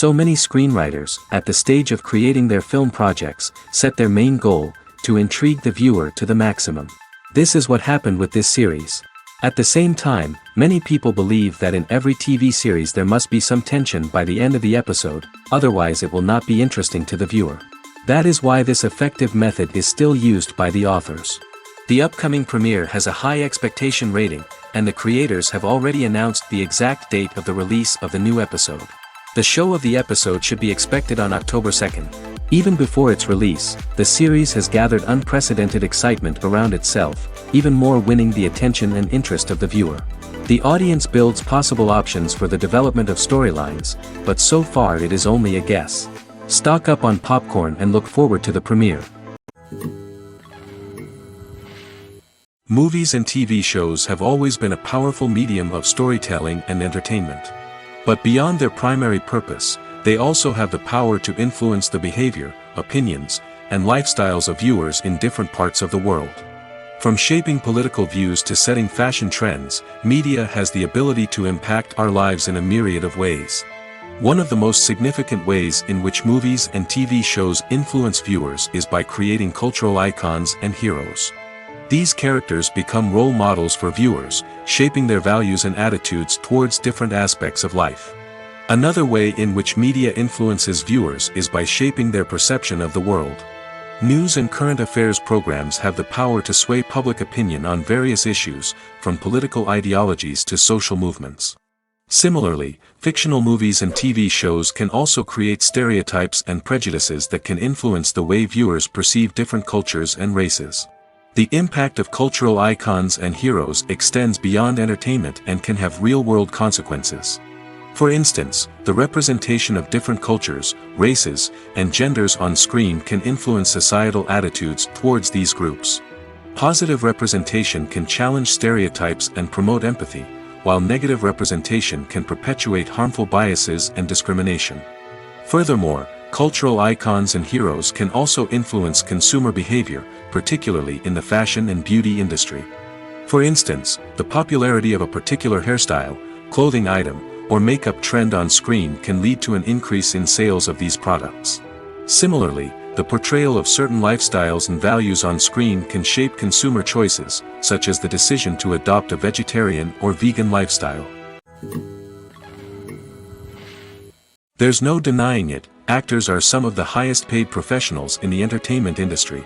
So many screenwriters, at the stage of creating their film projects, set their main goal, to intrigue the viewer to the maximum. This is what happened with this series. At the same time, many people believe that in every TV series there must be some tension by the end of the episode, otherwise it will not be interesting to the viewer. That is why this effective method is still used by the authors. The upcoming premiere has a high expectation rating, and the creators have already announced the exact date of the release of the new episode. The show of the episode should be expected on October 2nd. Even before its release, the series has gathered unprecedented excitement around itself, even more winning the attention and interest of the viewer. The audience builds possible options for the development of storylines, but so far it is only a guess. Stock up on popcorn and look forward to the premiere. Movies and TV shows have always been a powerful medium of storytelling and entertainment. But beyond their primary purpose, they also have the power to influence the behavior, opinions, and lifestyles of viewers in different parts of the world. From shaping political views to setting fashion trends, media has the ability to impact our lives in a myriad of ways. One of the most significant ways in which movies and TV shows influence viewers is by creating cultural icons and heroes. These characters become role models for viewers, shaping their values and attitudes towards different aspects of life. Another way in which media influences viewers is by shaping their perception of the world. News and current affairs programs have the power to sway public opinion on various issues, from political ideologies to social movements. Similarly, fictional movies and TV shows can also create stereotypes and prejudices that can influence the way viewers perceive different cultures and races. The impact of cultural icons and heroes extends beyond entertainment and can have real-world consequences. For instance, the representation of different cultures, races, and genders on screen can influence societal attitudes towards these groups. Positive representation can challenge stereotypes and promote empathy, while negative representation can perpetuate harmful biases and discrimination. Furthermore, cultural icons and heroes can also influence consumer behavior, particularly in the fashion and beauty industry. For instance, the popularity of a particular hairstyle, clothing item, or makeup trend on screen can lead to an increase in sales of these products. Similarly, the portrayal of certain lifestyles and values on screen can shape consumer choices, such as the decision to adopt a vegetarian or vegan lifestyle. There's no denying it, actors are some of the highest paid professionals in the entertainment industry.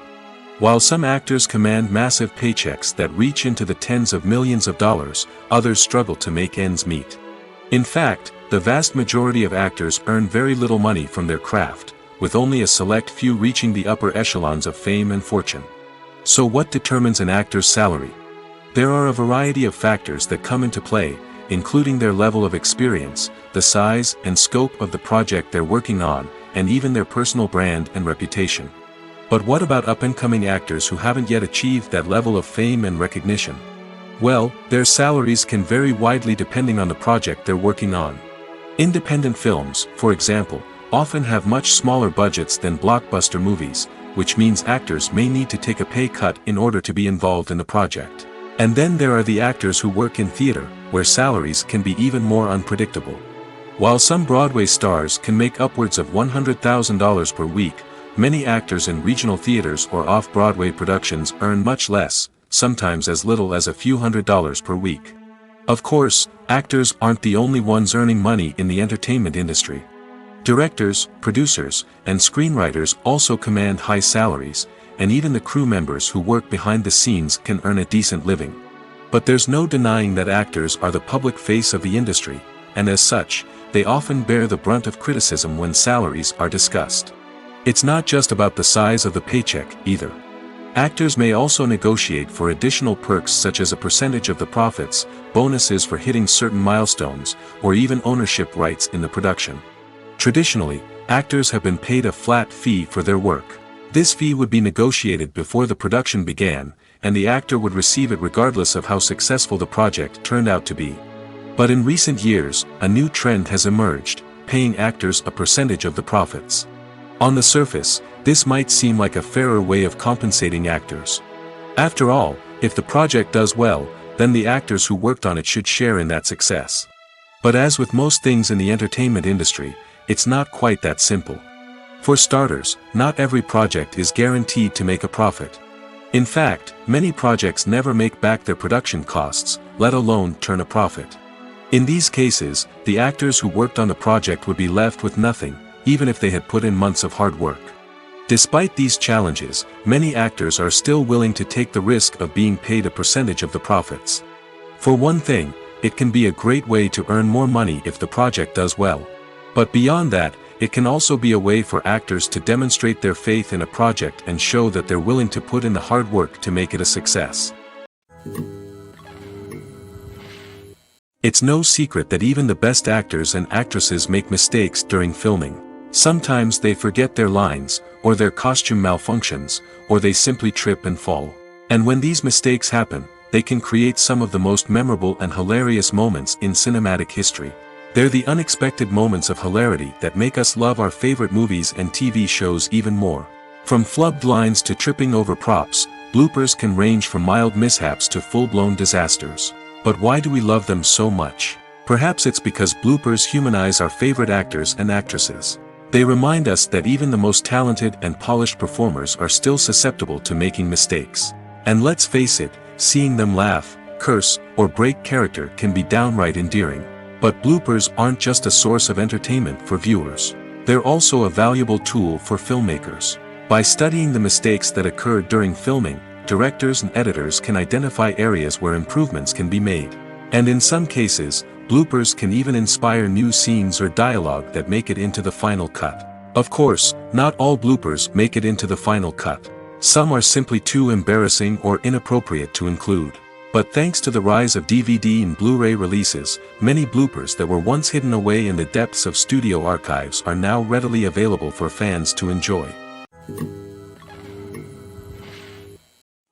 While some actors command massive paychecks that reach into the tens of millions of dollars, others struggle to make ends meet. In fact, the vast majority of actors earn very little money from their craft, with only a select few reaching the upper echelons of fame and fortune. So what determines an actor's salary? There are a variety of factors that come into play, including their level of experience, the size and scope of the project they're working on, and even their personal brand and reputation. But what about up-and-coming actors who haven't yet achieved that level of fame and recognition? Well, their salaries can vary widely depending on the project they're working on. Independent films, for example, often have much smaller budgets than blockbuster movies, which means actors may need to take a pay cut in order to be involved in the project. And then there are the actors who work in theater, where salaries can be even more unpredictable. While some Broadway stars can make upwards of $100,000 per week, many actors in regional theaters or off-Broadway productions earn much less, sometimes as little as a few $100s per week. Of course, actors aren't the only ones earning money in the entertainment industry. Directors, producers, and screenwriters also command high salaries, and even the crew members who work behind the scenes can earn a decent living. But there's no denying that actors are the public face of the industry, and as such, they often bear the brunt of criticism when salaries are discussed. It's not just about the size of the paycheck, either. Actors may also negotiate for additional perks such as a percentage of the profits, bonuses for hitting certain milestones, or even ownership rights in the production. Traditionally, actors have been paid a flat fee for their work. This fee would be negotiated before the production began, and the actor would receive it regardless of how successful the project turned out to be. But in recent years, a new trend has emerged, paying actors a percentage of the profits. On the surface, this might seem like a fairer way of compensating actors. After all, if the project does well, then the actors who worked on it should share in that success. But as with most things in the entertainment industry, it's not quite that simple. For starters, not every project is guaranteed to make a profit. In fact, many projects never make back their production costs, let alone turn a profit. In these cases, the actors who worked on the project would be left with nothing, even if they had put in months of hard work. Despite these challenges, many actors are still willing to take the risk of being paid a percentage of the profits. For one thing, it can be a great way to earn more money if the project does well. But beyond that, it can also be a way for actors to demonstrate their faith in a project and show that they're willing to put in the hard work to make it a success. It's no secret that even the best actors and actresses make mistakes during filming. Sometimes they forget their lines, or their costume malfunctions, or they simply trip and fall. And when these mistakes happen, they can create some of the most memorable and hilarious moments in cinematic history. They're the unexpected moments of hilarity that make us love our favorite movies and TV shows even more. From flubbed lines to tripping over props, bloopers can range from mild mishaps to full-blown disasters. But why do we love them so much? Perhaps it's because bloopers humanize our favorite actors and actresses. They remind us that even the most talented and polished performers are still susceptible to making mistakes. And let's face it, seeing them laugh, curse, or break character can be downright endearing. But bloopers aren't just a source of entertainment for viewers. They're also a valuable tool for filmmakers. By studying the mistakes that occurred during filming, directors and editors can identify areas where improvements can be made. And in some cases, bloopers can even inspire new scenes or dialogue that make it into the final cut. Of course, not all bloopers make it into the final cut. Some are simply too embarrassing or inappropriate to include. But thanks to the rise of DVD and Blu-ray releases, many bloopers that were once hidden away in the depths of studio archives are now readily available for fans to enjoy.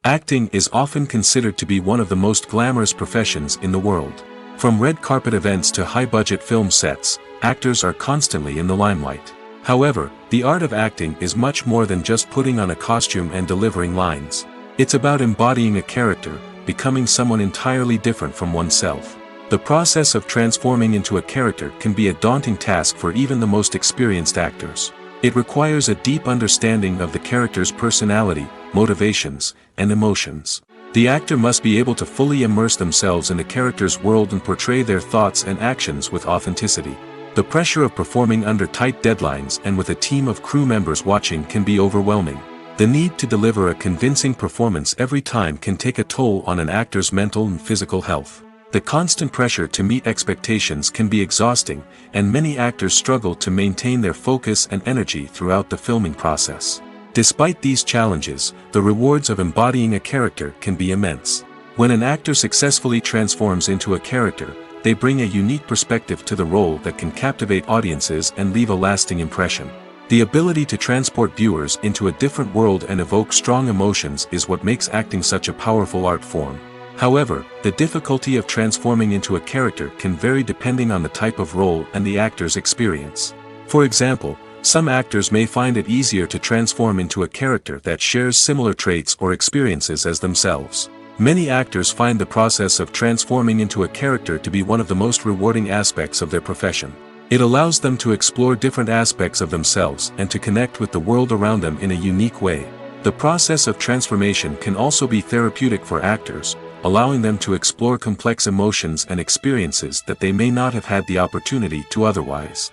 Acting is often considered to be one of the most glamorous professions in the world. From red carpet events to high-budget film sets, actors are constantly in the limelight. However, the art of acting is much more than just putting on a costume and delivering lines. It's about embodying a character, becoming someone entirely different from oneself. The process of transforming into a character can be a daunting task for even the most experienced actors. It requires a deep understanding of the character's personality, motivations, and emotions. The actor must be able to fully immerse themselves in the character's world and portray their thoughts and actions with authenticity. The pressure of performing under tight deadlines and with a team of crew members watching can be overwhelming. The need to deliver a convincing performance every time can take a toll on an actor's mental and physical health. The constant pressure to meet expectations can be exhausting, and many actors struggle to maintain their focus and energy throughout the filming process. Despite these challenges, the rewards of embodying a character can be immense. When an actor successfully transforms into a character, they bring a unique perspective to the role that can captivate audiences and leave a lasting impression. The ability to transport viewers into a different world and evoke strong emotions is what makes acting such a powerful art form. However, the difficulty of transforming into a character can vary depending on the type of role and the actor's experience. For example, some actors may find it easier to transform into a character that shares similar traits or experiences as themselves. Many actors find the process of transforming into a character to be one of the most rewarding aspects of their profession. It allows them to explore different aspects of themselves and to connect with the world around them in a unique way. The process of transformation can also be therapeutic for actors, allowing them to explore complex emotions and experiences that they may not have had the opportunity to otherwise.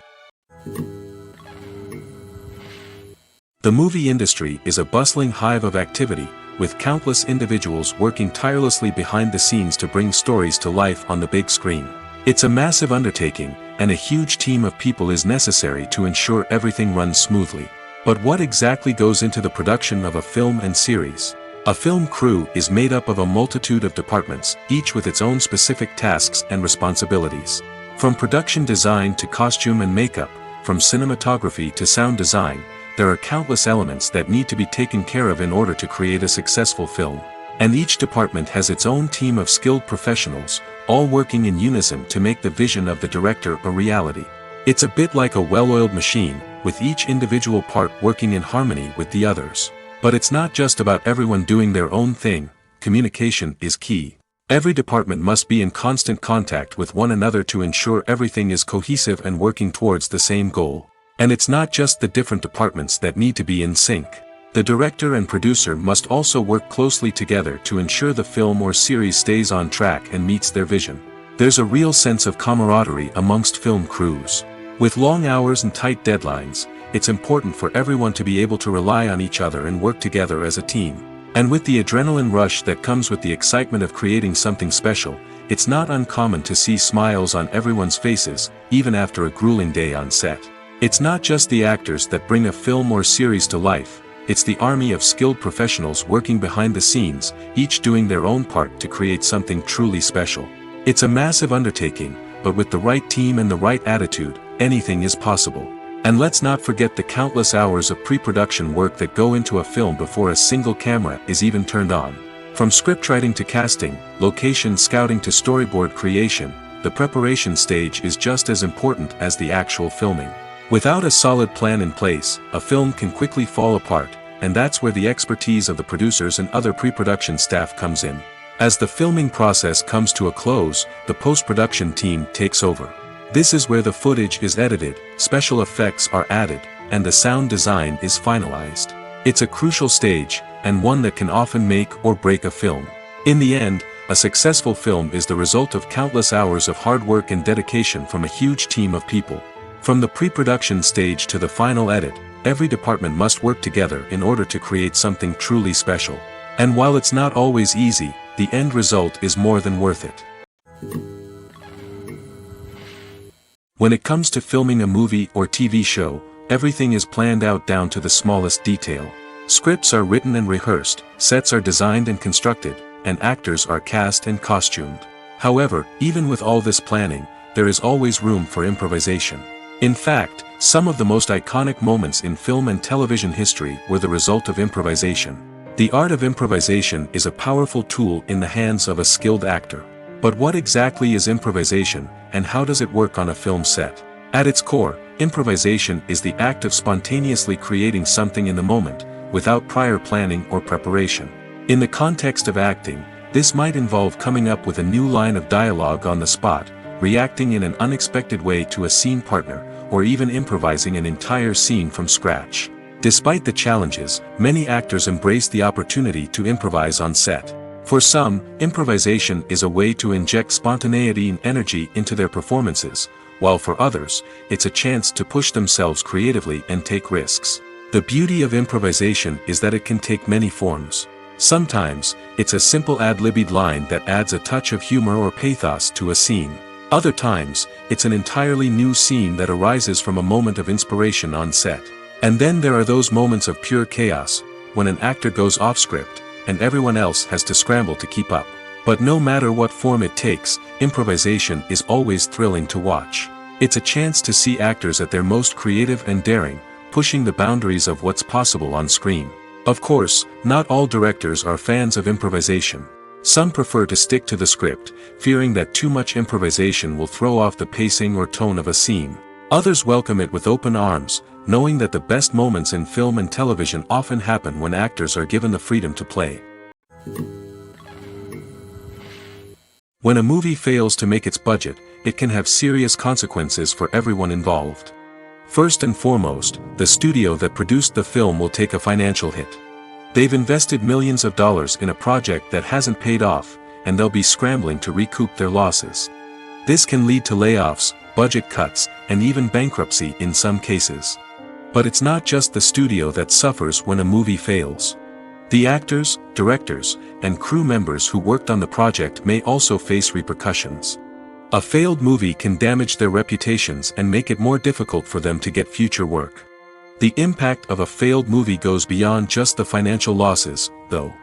The movie industry is a bustling hive of activity, with countless individuals working tirelessly behind the scenes to bring stories to life on the big screen. It's a massive undertaking, and a huge team of people is necessary to ensure everything runs smoothly. But what exactly goes into the production of a film and series? A film crew is made up of a multitude of departments, each with its own specific tasks and responsibilities. From production design to costume and makeup, from cinematography to sound design, there are countless elements that need to be taken care of in order to create a successful film. And each department has its own team of skilled professionals, all working in unison to make the vision of the director a reality. It's a bit like a well-oiled machine, with each individual part working in harmony with the others. But it's not just about everyone doing their own thing. Communication is key. Every department must be in constant contact with one another to ensure everything is cohesive and working towards the same goal. And it's not just the different departments that need to be in sync. The director and producer must also work closely together to ensure the film or series stays on track and meets their vision. There's a real sense of camaraderie amongst film crews. With long hours and tight deadlines, it's important for everyone to be able to rely on each other and work together as a team. And with the adrenaline rush that comes with the excitement of creating something special, it's not uncommon to see smiles on everyone's faces, even after a grueling day on set. It's not just the actors that bring a film or series to life, it's the army of skilled professionals working behind the scenes, each doing their own part to create something truly special. It's a massive undertaking, but with the right team and the right attitude, anything is possible. And let's not forget the countless hours of pre-production work that go into a film before a single camera is even turned on. From scriptwriting to casting, location scouting to storyboard creation, the preparation stage is just as important as the actual filming. Without a solid plan in place, a film can quickly fall apart, and that's where the expertise of the producers and other pre-production staff comes in. As the filming process comes to a close, the post-production team takes over. This is where the footage is edited, special effects are added, and the sound design is finalized. It's a crucial stage, and one that can often make or break a film. In the end, a successful film is the result of countless hours of hard work and dedication from a huge team of people. From the pre-production stage to the final edit, every department must work together in order to create something truly special. And while it's not always easy, the end result is more than worth it. When it comes to filming a movie or TV show, everything is planned out down to the smallest detail. Scripts are written and rehearsed, sets are designed and constructed, and actors are cast and costumed. However, even with all this planning, there is always room for improvisation. In fact, some of the most iconic moments in film and television history were the result of improvisation. The art of improvisation is a powerful tool in the hands of a skilled actor. But what exactly is improvisation, and how does it work on a film set? At its core, improvisation is the act of spontaneously creating something in the moment, without prior planning or preparation. In the context of acting, this might involve coming up with a new line of dialogue on the spot, reacting in an unexpected way to a scene partner, or even improvising an entire scene from scratch. Despite the challenges, many actors embrace the opportunity to improvise on set. For some, improvisation is a way to inject spontaneity and energy into their performances, while for others, it's a chance to push themselves creatively and take risks. The beauty of improvisation is that it can take many forms. Sometimes, it's a simple ad-libbed line that adds a touch of humor or pathos to a scene. Other times, it's an entirely new scene that arises from a moment of inspiration on set. And then there are those moments of pure chaos, when an actor goes off script, and everyone else has to scramble to keep up. But no matter what form it takes, improvisation is always thrilling to watch. It's a chance to see actors at their most creative and daring, pushing the boundaries of what's possible on screen. Of course, not all directors are fans of improvisation. Some prefer to stick to the script, fearing that too much improvisation will throw off the pacing or tone of a scene. Others welcome it with open arms, knowing that the best moments in film and television often happen when actors are given the freedom to play. When a movie fails to make its budget, it can have serious consequences for everyone involved. First and foremost, the studio that produced the film will take a financial hit. They've invested millions of dollars in a project that hasn't paid off, and they'll be scrambling to recoup their losses. This can lead to layoffs, budget cuts, and even bankruptcy in some cases. But it's not just the studio that suffers when a movie fails. The actors, directors, and crew members who worked on the project may also face repercussions. A failed movie can damage their reputations and make it more difficult for them to get future work. The impact of a failed movie goes beyond just the financial losses, though.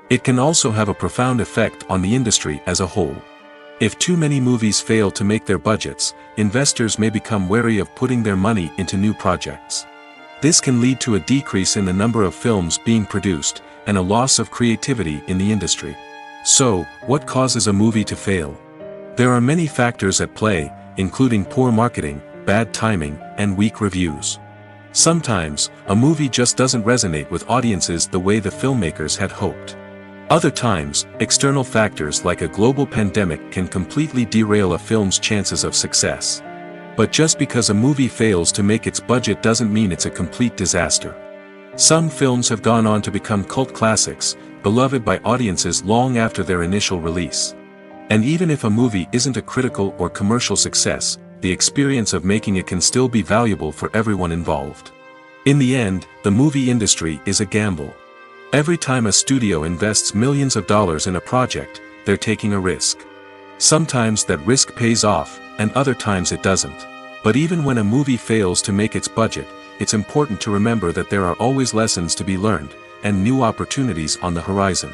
It can also have a profound effect on the industry as a whole. If too many movies fail to make their budgets, investors may become wary of putting their money into new projects. This can lead to a decrease in the number of films being produced, and a loss of creativity in the industry. So, what causes a movie to fail? There are many factors at play, including poor marketing, bad timing, and weak reviews. Sometimes, a movie just doesn't resonate with audiences the way the filmmakers had hoped. Other times, external factors like a global pandemic can completely derail a film's chances of success. But just because a movie fails to make its budget doesn't mean it's a complete disaster. Some films have gone on to become cult classics, beloved by audiences long after their initial release. And even if a movie isn't a critical or commercial success, the experience of making it can still be valuable for everyone involved. In the end, the movie industry is a gamble. Every time a studio invests millions of dollars in a project, they're taking a risk. Sometimes that risk pays off, and other times it doesn't. But even when a movie fails to make its budget, it's important to remember that there are always lessons to be learned, and new opportunities on the horizon.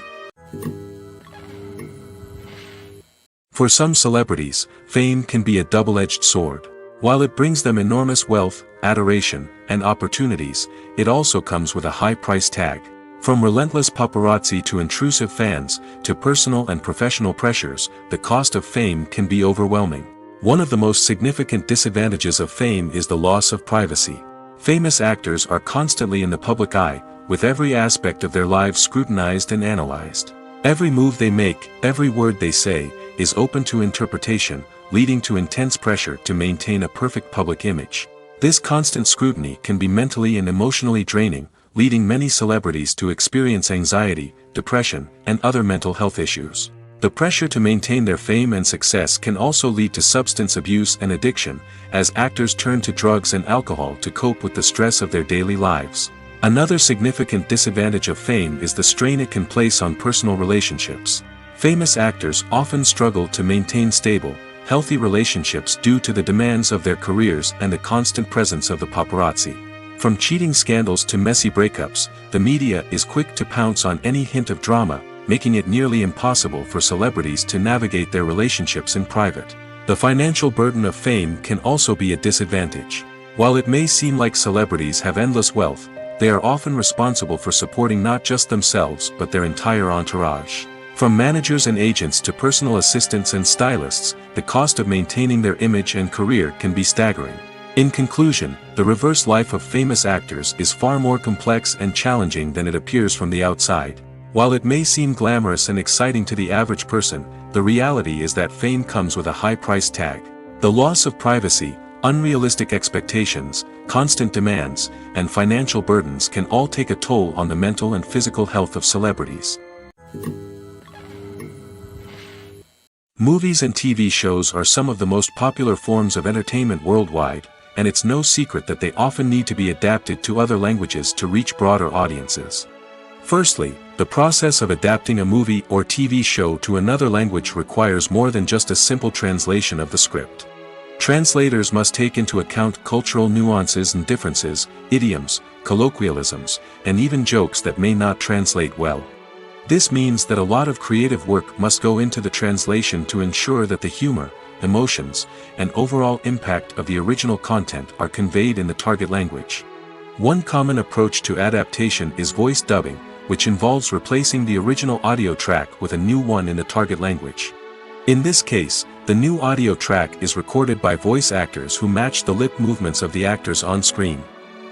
For some celebrities, fame can be a double-edged sword. While it brings them enormous wealth, adoration, and opportunities, it also comes with a high price tag. From relentless paparazzi to intrusive fans, to personal and professional pressures, the cost of fame can be overwhelming. One of the most significant disadvantages of fame is the loss of privacy. Famous actors are constantly in the public eye, with every aspect of their lives scrutinized and analyzed. Every move they make, every word they say, is open to interpretation, leading to intense pressure to maintain a perfect public image. This constant scrutiny can be mentally and emotionally draining, leading many celebrities to experience anxiety, depression, and other mental health issues. The pressure to maintain their fame and success can also lead to substance abuse and addiction, as actors turn to drugs and alcohol to cope with the stress of their daily lives. Another significant disadvantage of fame is the strain it can place on personal relationships. Famous actors often struggle to maintain stable, healthy relationships due to the demands of their careers and the constant presence of the paparazzi. From cheating scandals to messy breakups, the media is quick to pounce on any hint of drama, making it nearly impossible for celebrities to navigate their relationships in private. The financial burden of fame can also be a disadvantage. While it may seem like celebrities have endless wealth, they are often responsible for supporting not just themselves but their entire entourage. From managers and agents to personal assistants and stylists, the cost of maintaining their image and career can be staggering. In conclusion, the reverse life of famous actors is far more complex and challenging than it appears from the outside. While it may seem glamorous and exciting to the average person, the reality is that fame comes with a high price tag. The loss of privacy, unrealistic expectations, constant demands, and financial burdens can all take a toll on the mental and physical health of celebrities. Movies and TV shows are some of the most popular forms of entertainment worldwide, and it's no secret that they often need to be adapted to other languages to reach broader audiences. Firstly, the process of adapting a movie or TV show to another language requires more than just a simple translation of the script. Translators must take into account cultural nuances and differences, idioms, colloquialisms, and even jokes that may not translate well. This means that a lot of creative work must go into the translation to ensure that the humor, emotions, and overall impact of the original content are conveyed in the target language. One common approach to adaptation is voice dubbing, which involves replacing the original audio track with a new one in the target language. In this case, the new audio track is recorded by voice actors who match the lip movements of the actors on screen.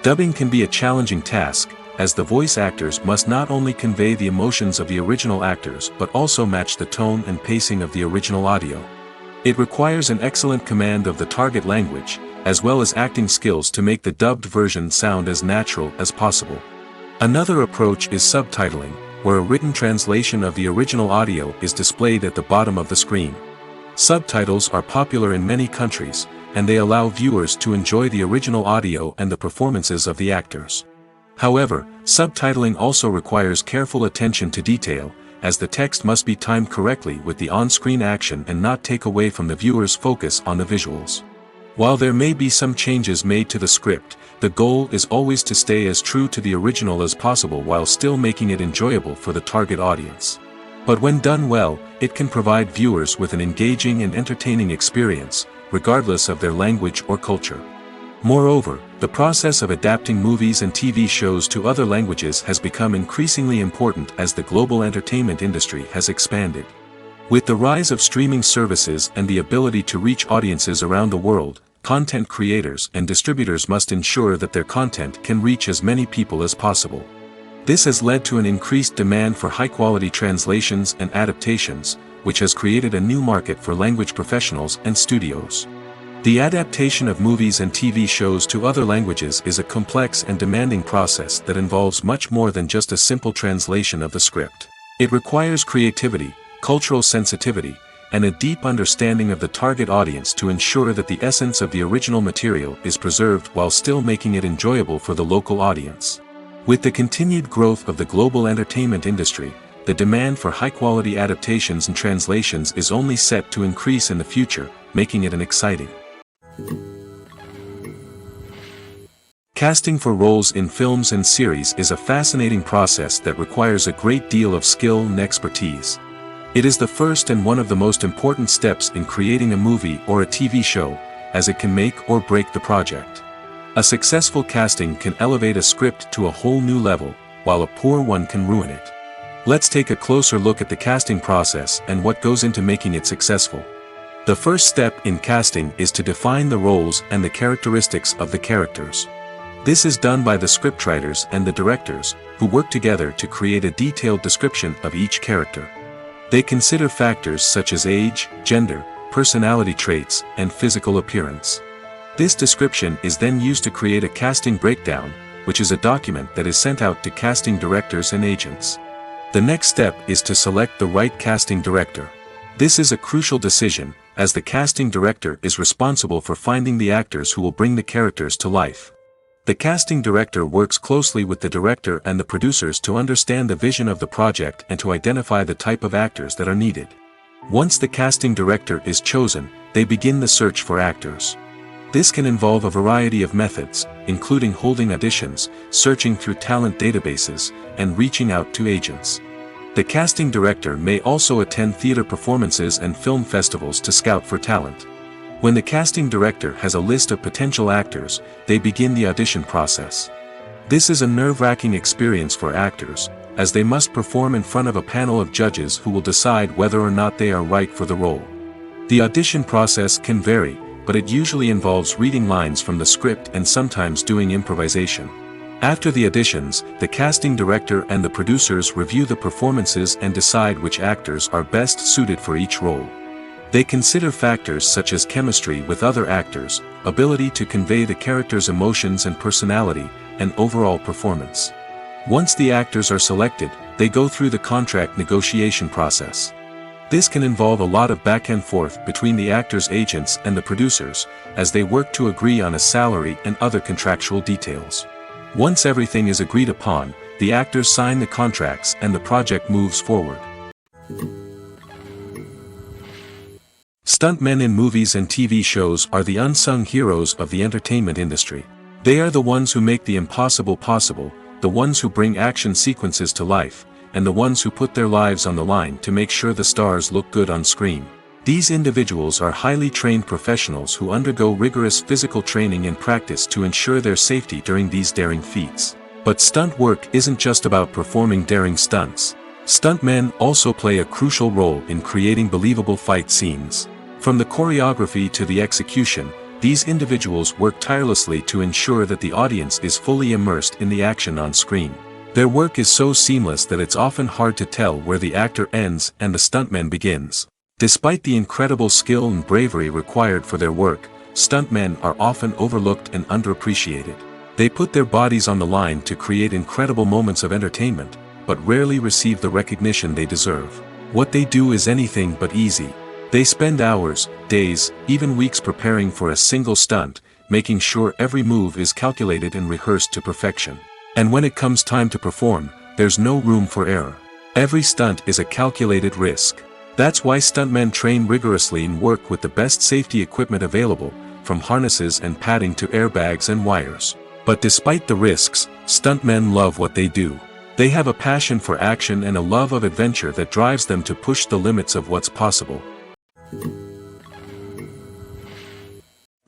Dubbing can be a challenging task, as the voice actors must not only convey the emotions of the original actors but also match the tone and pacing of the original audio. It requires an excellent command of the target language, as well as acting skills to make the dubbed version sound as natural as possible. Another approach is subtitling, where a written translation of the original audio is displayed at the bottom of the screen. Subtitles are popular in many countries, and they allow viewers to enjoy the original audio and the performances of the actors. However, subtitling also requires careful attention to detail, as the text must be timed correctly with the on-screen action and not take away from the viewer's focus on the visuals. While there may be some changes made to the script, the goal is always to stay as true to the original as possible while still making it enjoyable for the target audience. But when done well, it can provide viewers with an engaging and entertaining experience, regardless of their language or culture. Moreover, the process of adapting movies and TV shows to other languages has become increasingly important as the global entertainment industry has expanded. With the rise of streaming services and the ability to reach audiences around the world, content creators and distributors must ensure that their content can reach as many people as possible. This has led to an increased demand for high-quality translations and adaptations, which has created a new market for language professionals and studios. The adaptation of movies and TV shows to other languages is a complex and demanding process that involves much more than just a simple translation of the script. It requires creativity, cultural sensitivity, and a deep understanding of the target audience to ensure that the essence of the original material is preserved while still making it enjoyable for the local audience. With the continued growth of the global entertainment industry, the demand for high-quality adaptations and translations is only set to increase in the future, making it an exciting. Casting for roles in films and series is a fascinating process that requires a great deal of skill and expertise. It is the first and one of the most important steps in creating a movie or a TV show, as it can make or break the project. A successful casting can elevate a script to a whole new level, while a poor one can ruin it. Let's take a closer look at the casting process and what goes into making it successful. The first step in casting is to define the roles and the characteristics of the characters. This is done by the scriptwriters and the directors, who work together to create a detailed description of each character. They consider factors such as age, gender, personality traits, and physical appearance. This description is then used to create a casting breakdown, which is a document that is sent out to casting directors and agents. The next step is to select the right casting director. This is a crucial decision, as the casting director is responsible for finding the actors who will bring the characters to life. The casting director works closely with the director and the producers to understand the vision of the project and to identify the type of actors that are needed. Once the casting director is chosen, they begin the search for actors. This can involve a variety of methods, including holding auditions, searching through talent databases, and reaching out to agents. The casting director may also attend theater performances and film festivals to scout for talent. When the casting director has a list of potential actors, they begin the audition process. This is a nerve-wracking experience for actors, as they must perform in front of a panel of judges who will decide whether or not they are right for the role. The audition process can vary, but it usually involves reading lines from the script and sometimes doing improvisation. After the auditions, the casting director and the producers review the performances and decide which actors are best suited for each role. They consider factors such as chemistry with other actors, ability to convey the character's emotions and personality, and overall performance. Once the actors are selected, they go through the contract negotiation process. This can involve a lot of back and forth between the actors' agents and the producers, as they work to agree on a salary and other contractual details. Once everything is agreed upon, the actors sign the contracts and the project moves forward. Stuntmen in movies and TV shows are the unsung heroes of the entertainment industry. They are the ones who make the impossible possible, the ones who bring action sequences to life, and the ones who put their lives on the line to make sure the stars look good on screen. These individuals are highly trained professionals who undergo rigorous physical training and practice to ensure their safety during these daring feats. But stunt work isn't just about performing daring stunts. Stuntmen also play a crucial role in creating believable fight scenes. From the choreography to the execution, these individuals work tirelessly to ensure that the audience is fully immersed in the action on screen. Their work is so seamless that it's often hard to tell where the actor ends and the stuntman begins. Despite the incredible skill and bravery required for their work, stuntmen are often overlooked and underappreciated. They put their bodies on the line to create incredible moments of entertainment, but rarely receive the recognition they deserve. What they do is anything but easy. They spend hours, days, even weeks preparing for a single stunt, making sure every move is calculated and rehearsed to perfection. And when it comes time to perform, there's no room for error. Every stunt is a calculated risk. That's why stuntmen train rigorously and work with the best safety equipment available, from harnesses and padding to airbags and wires. But despite the risks, stuntmen love what they do. They have a passion for action and a love of adventure that drives them to push the limits of what's possible.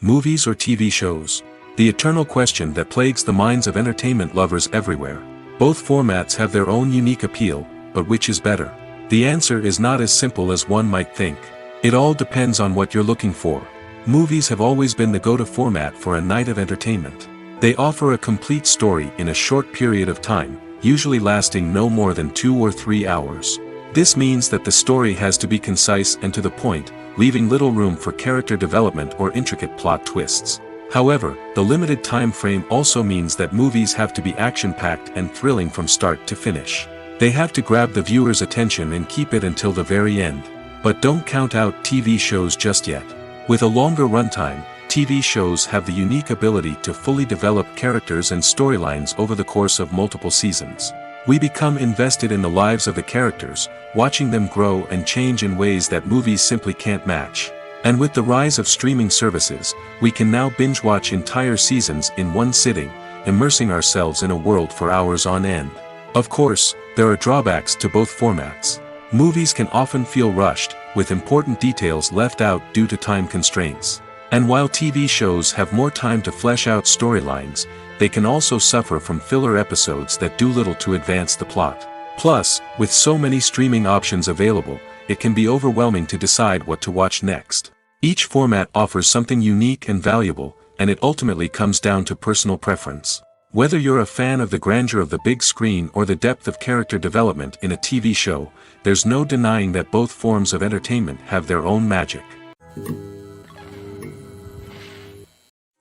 Movies or TV shows? The eternal question that plagues the minds of entertainment lovers everywhere. Both formats have their own unique appeal, but which is better? The answer is not as simple as one might think. It all depends on what you're looking for. Movies have always been the go-to format for a night of entertainment. They offer a complete story in a short period of time, usually lasting no more than 2 or 3 hours. This means that the story has to be concise and to the point, leaving little room for character development or intricate plot twists. However, the limited time frame also means that movies have to be action-packed and thrilling from start to finish. They have to grab the viewer's attention and keep it until the very end. But don't count out TV shows just yet. With a longer runtime, TV shows have the unique ability to fully develop characters and storylines over the course of multiple seasons. We become invested in the lives of the characters, watching them grow and change in ways that movies simply can't match. And with the rise of streaming services, we can now binge-watch entire seasons in one sitting, immersing ourselves in a world for hours on end. Of course, there are drawbacks to both formats. Movies can often feel rushed, with important details left out due to time constraints. And while TV shows have more time to flesh out storylines, they can also suffer from filler episodes that do little to advance the plot. Plus, with so many streaming options available, it can be overwhelming to decide what to watch next. Each format offers something unique and valuable, and it ultimately comes down to personal preference. Whether you're a fan of the grandeur of the big screen or the depth of character development in a TV show, there's no denying that both forms of entertainment have their own magic.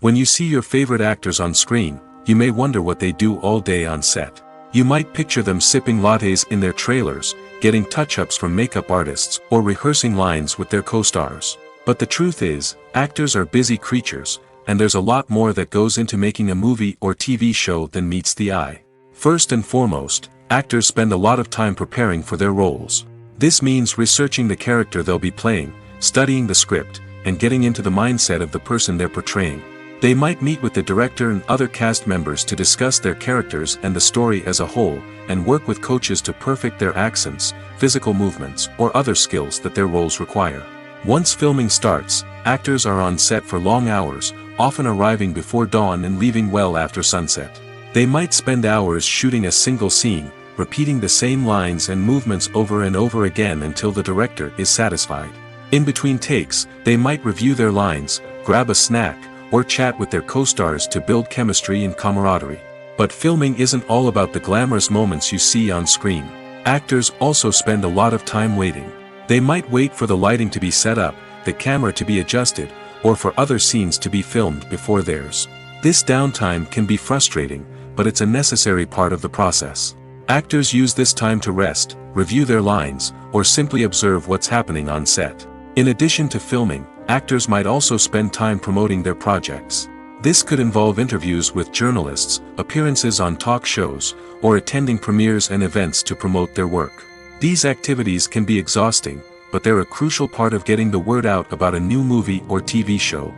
When you see your favorite actors on screen, you may wonder what they do all day on set. You might picture them sipping lattes in their trailers, getting touch-ups from makeup artists, or rehearsing lines with their co-stars. But the truth is, actors are busy creatures, and there's a lot more that goes into making a movie or TV show than meets the eye. First and foremost, actors spend a lot of time preparing for their roles. This means researching the character they'll be playing, studying the script, and getting into the mindset of the person they're portraying. They might meet with the director and other cast members to discuss their characters and the story as a whole, and work with coaches to perfect their accents, physical movements, or other skills that their roles require. Once filming starts, actors are on set for long hours, often arriving before dawn and leaving well after sunset. They might spend hours shooting a single scene, repeating the same lines and movements over and over again until the director is satisfied. In between takes, they might review their lines, grab a snack, or chat with their co-stars to build chemistry and camaraderie. But filming isn't all about the glamorous moments you see on screen. Actors also spend a lot of time waiting. They might wait for the lighting to be set up, the camera to be adjusted, or for other scenes to be filmed before theirs. This downtime can be frustrating, but it's a necessary part of the process. Actors use this time to rest, review their lines, or simply observe what's happening on set. In addition to filming, actors might also spend time promoting their projects. This could involve interviews with journalists, appearances on talk shows, or attending premieres and events to promote their work. These activities can be exhausting, but they're a crucial part of getting the word out about a new movie or TV show.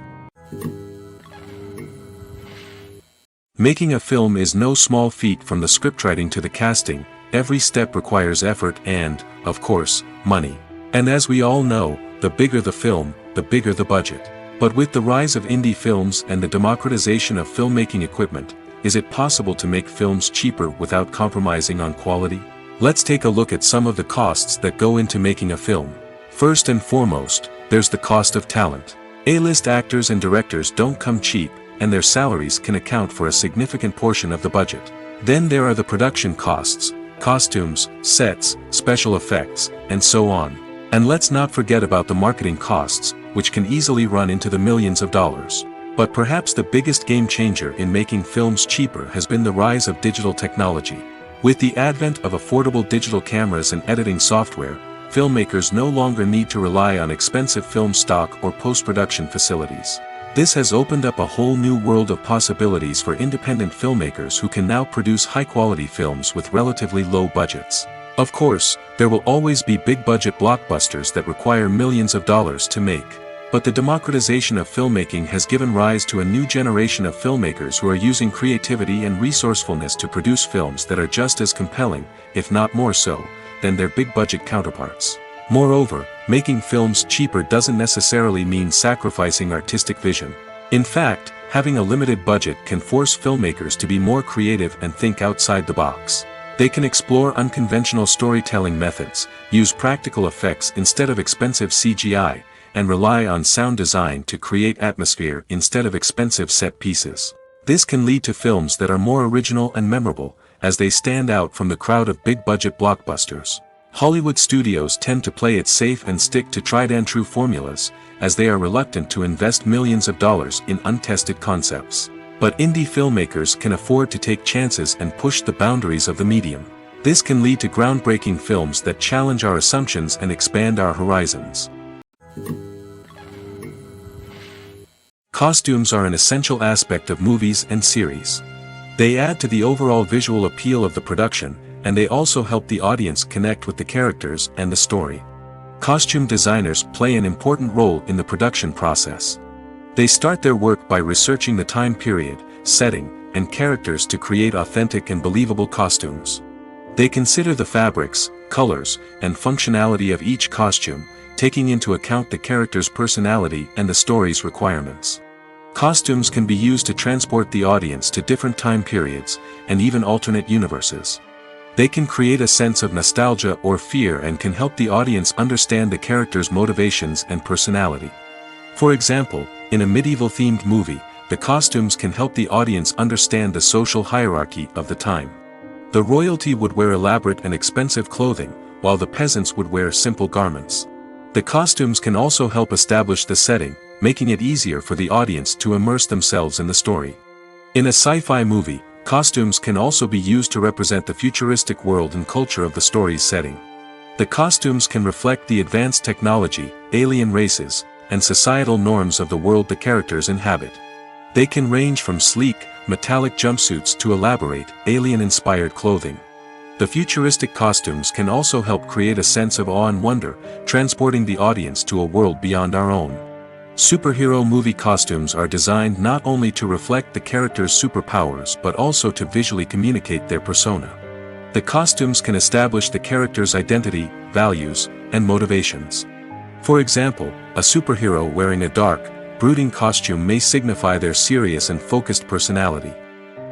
Making a film is no small feat. From the scriptwriting to the casting, every step requires effort and, of course, money. And as we all know, the bigger the film, the bigger the budget. But with the rise of indie films and the democratization of filmmaking equipment, is it possible to make films cheaper without compromising on quality? Let's take a look at some of the costs that go into making a film. First and foremost, there's the cost of talent. A-list actors and directors don't come cheap, and their salaries can account for a significant portion of the budget. Then there are the production costs, costumes, sets, special effects, and so on. And let's not forget about the marketing costs, which can easily run into the millions of dollars. But perhaps the biggest game changer in making films cheaper has been the rise of digital technology. With the advent of affordable digital cameras and editing software, filmmakers no longer need to rely on expensive film stock or post-production facilities. This has opened up a whole new world of possibilities for independent filmmakers who can now produce high-quality films with relatively low budgets. Of course, there will always be big-budget blockbusters that require millions of dollars to make. But the democratization of filmmaking has given rise to a new generation of filmmakers who are using creativity and resourcefulness to produce films that are just as compelling, if not more so, than their big-budget counterparts. Moreover, making films cheaper doesn't necessarily mean sacrificing artistic vision. In fact, having a limited budget can force filmmakers to be more creative and think outside the box. They can explore unconventional storytelling methods, use practical effects instead of expensive CGI, and rely on sound design to create atmosphere instead of expensive set pieces. This can lead to films that are more original and memorable, as they stand out from the crowd of big-budget blockbusters. Hollywood studios tend to play it safe and stick to tried-and-true formulas, as they are reluctant to invest millions of dollars in untested concepts. But indie filmmakers can afford to take chances and push the boundaries of the medium. This can lead to groundbreaking films that challenge our assumptions and expand our horizons. Costumes are an essential aspect of movies and series. They add to the overall visual appeal of the production, and they also help the audience connect with the characters and the story. Costume designers play an important role in the production process. They start their work by researching the time period, setting, and characters to create authentic and believable costumes. They consider the fabrics, colors, and functionality of each costume, taking into account the character's personality and the story's requirements. Costumes can be used to transport the audience to different time periods, and even alternate universes. They can create a sense of nostalgia or fear and can help the audience understand the character's motivations and personality. For example, in a medieval-themed movie, the costumes can help the audience understand the social hierarchy of the time. The royalty would wear elaborate and expensive clothing, while the peasants would wear simple garments. The costumes can also help establish the setting, making it easier for the audience to immerse themselves in the story. In a sci-fi movie, costumes can also be used to represent the futuristic world and culture of the story's setting. The costumes can reflect the advanced technology, alien races, and societal norms of the world the characters inhabit. They can range from sleek, metallic jumpsuits to elaborate, alien-inspired clothing. The futuristic costumes can also help create a sense of awe and wonder, transporting the audience to a world beyond our own. Superhero movie costumes are designed not only to reflect the character's superpowers but also to visually communicate their persona. The costumes can establish the character's identity, values, and motivations. For example, a superhero wearing a dark, brooding costume may signify their serious and focused personality.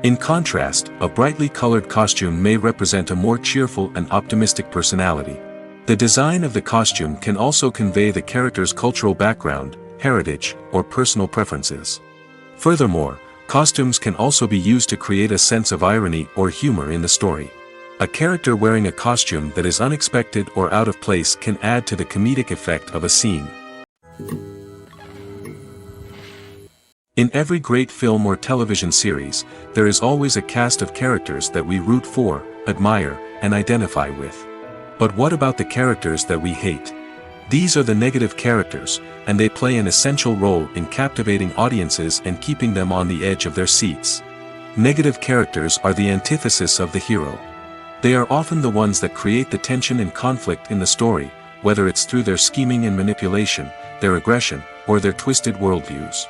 In contrast, a brightly colored costume may represent a more cheerful and optimistic personality. The design of the costume can also convey the character's cultural background, heritage, or personal preferences. Furthermore, costumes can also be used to create a sense of irony or humor in the story. A character wearing a costume that is unexpected or out of place can add to the comedic effect of a scene. In every great film or television series, there is always a cast of characters that we root for, admire, and identify with. But what about the characters that we hate? These are the negative characters, and they play an essential role in captivating audiences and keeping them on the edge of their seats. Negative characters are the antithesis of the hero. They are often the ones that create the tension and conflict in the story, whether it's through their scheming and manipulation, their aggression, or their twisted worldviews.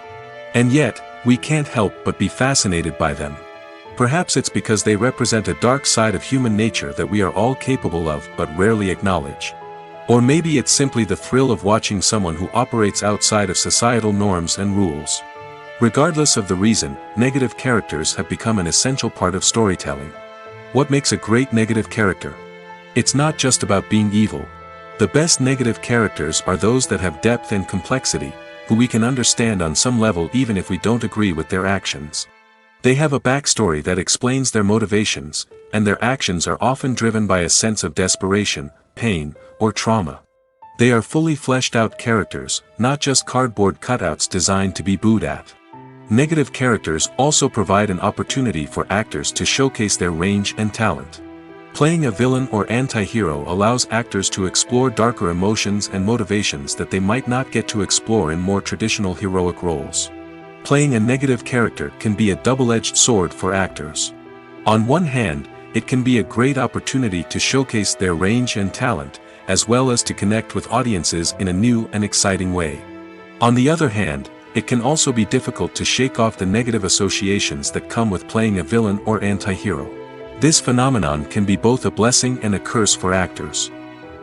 And yet, we can't help but be fascinated by them. Perhaps it's because they represent a dark side of human nature that we are all capable of but rarely acknowledge. Or maybe it's simply the thrill of watching someone who operates outside of societal norms and rules. Regardless of the reason, negative characters have become an essential part of storytelling. What makes a great negative character? It's not just about being evil. The best negative characters are those that have depth and complexity, who we can understand on some level even if we don't agree with their actions. They have a backstory that explains their motivations, and their actions are often driven by a sense of desperation, pain, or trauma. They are fully fleshed out characters, not just cardboard cutouts designed to be booed at. Negative characters also provide an opportunity for actors to showcase their range and talent. Playing a villain or anti-hero allows actors to explore darker emotions and motivations that they might not get to explore in more traditional heroic roles. Playing a negative character can be a double-edged sword for actors. On one hand, it can be a great opportunity to showcase their range and talent, as well as to connect with audiences in a new and exciting way. On the other hand, it can also be difficult to shake off the negative associations that come with playing a villain or anti-hero. This phenomenon can be both a blessing and a curse for actors.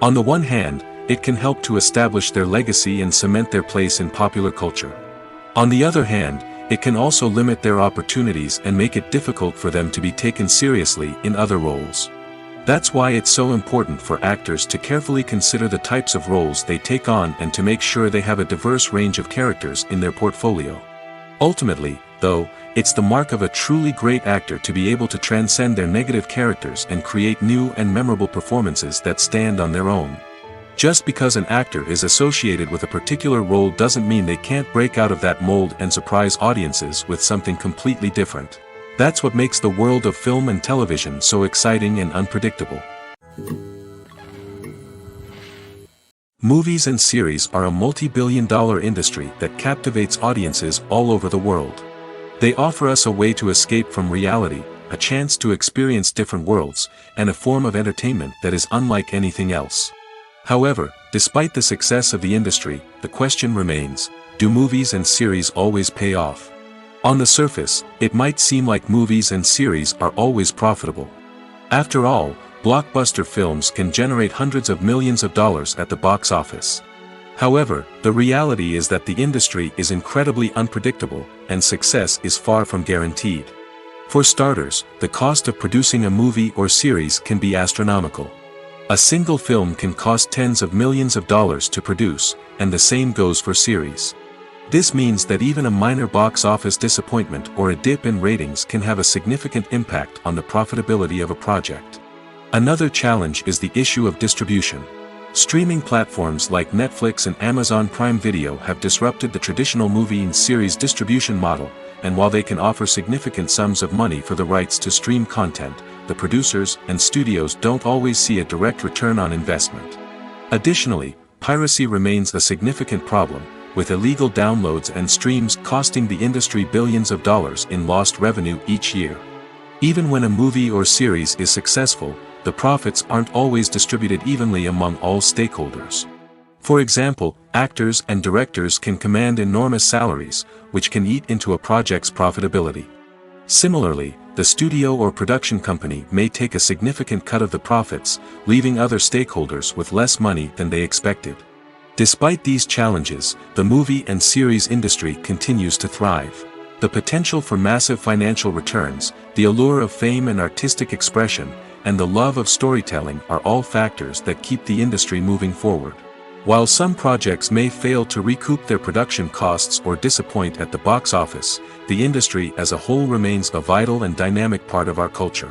On the one hand, it can help to establish their legacy and cement their place in popular culture. On the other hand, it can also limit their opportunities and make it difficult for them to be taken seriously in other roles. That's why it's so important for actors to carefully consider the types of roles they take on and to make sure they have a diverse range of characters in their portfolio. Ultimately, though, it's the mark of a truly great actor to be able to transcend their negative characters and create new and memorable performances that stand on their own. Just because an actor is associated with a particular role doesn't mean they can't break out of that mold and surprise audiences with something completely different. That's what makes the world of film and television so exciting and unpredictable. Movies and series are a multi-billion-dollar industry that captivates audiences all over the world. They offer us a way to escape from reality, a chance to experience different worlds, and a form of entertainment that is unlike anything else. However, despite the success of the industry, the question remains, do movies and series always pay off? On the surface, it might seem like movies and series are always profitable. After all, blockbuster films can generate hundreds of millions of dollars at the box office. However, the reality is that the industry is incredibly unpredictable, and success is far from guaranteed. For starters, the cost of producing a movie or series can be astronomical. A single film can cost tens of millions of dollars to produce, and the same goes for series. This means that even a minor box office disappointment or a dip in ratings can have a significant impact on the profitability of a project. Another challenge is the issue of distribution. Streaming platforms like Netflix and Amazon Prime Video have disrupted the traditional movie and series distribution model, and while they can offer significant sums of money for the rights to stream content, the producers and studios don't always see a direct return on investment. Additionally, piracy remains a significant problem, with illegal downloads and streams costing the industry billions of dollars in lost revenue each year. Even when a movie or series is successful, the profits aren't always distributed evenly among all stakeholders. For example, actors and directors can command enormous salaries, which can eat into a project's profitability. Similarly, the studio or production company may take a significant cut of the profits, leaving other stakeholders with less money than they expected. Despite these challenges, the movie and series industry continues to thrive. The potential for massive financial returns, the allure of fame and artistic expression, and the love of storytelling are all factors that keep the industry moving forward. While some projects may fail to recoup their production costs or disappoint at the box office, the industry as a whole remains a vital and dynamic part of our culture.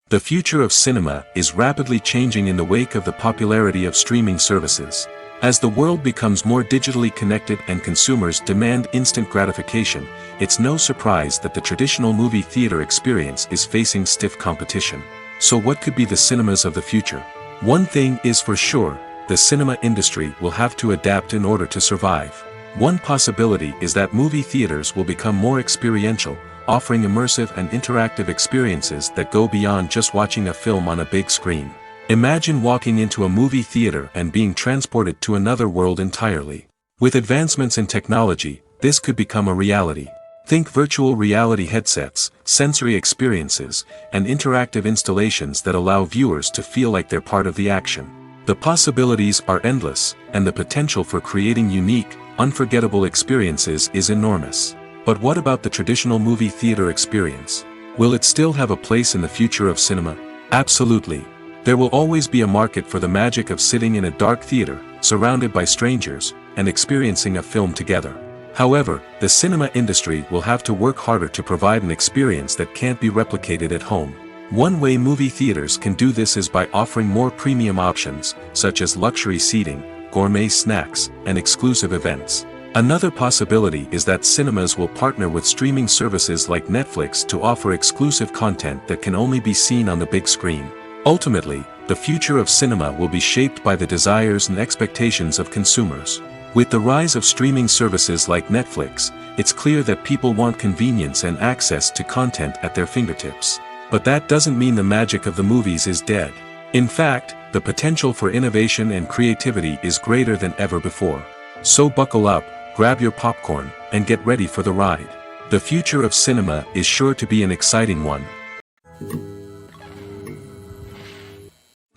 The future of cinema is rapidly changing in the wake of the popularity of streaming services. As the world becomes more digitally connected and consumers demand instant gratification, it's no surprise that the traditional movie theater experience is facing stiff competition. So what could be the cinemas of the future? One thing is for sure, the cinema industry will have to adapt in order to survive. One possibility is that movie theaters will become more experiential, offering immersive and interactive experiences that go beyond just watching a film on a big screen. Imagine walking into a movie theater and being transported to another world entirely. With advancements in technology, this could become a reality. Think virtual reality headsets, sensory experiences, and interactive installations that allow viewers to feel like they're part of the action. The possibilities are endless, and the potential for creating unique, unforgettable experiences is enormous. But what about the traditional movie theater experience? Will it still have a place in the future of cinema? Absolutely. There will always be a market for the magic of sitting in a dark theater, surrounded by strangers, and experiencing a film together. However, the cinema industry will have to work harder to provide an experience that can't be replicated at home. One way movie theaters can do this is by offering more premium options, such as luxury seating, gourmet snacks, and exclusive events. Another possibility is that cinemas will partner with streaming services like Netflix to offer exclusive content that can only be seen on the big screen. Ultimately, the future of cinema will be shaped by the desires and expectations of consumers. With the rise of streaming services like Netflix, it's clear that people want convenience and access to content at their fingertips. But that doesn't mean the magic of the movies is dead. In fact, the potential for innovation and creativity is greater than ever before. So buckle up, grab your popcorn, and get ready for the ride. The future of cinema is sure to be an exciting one.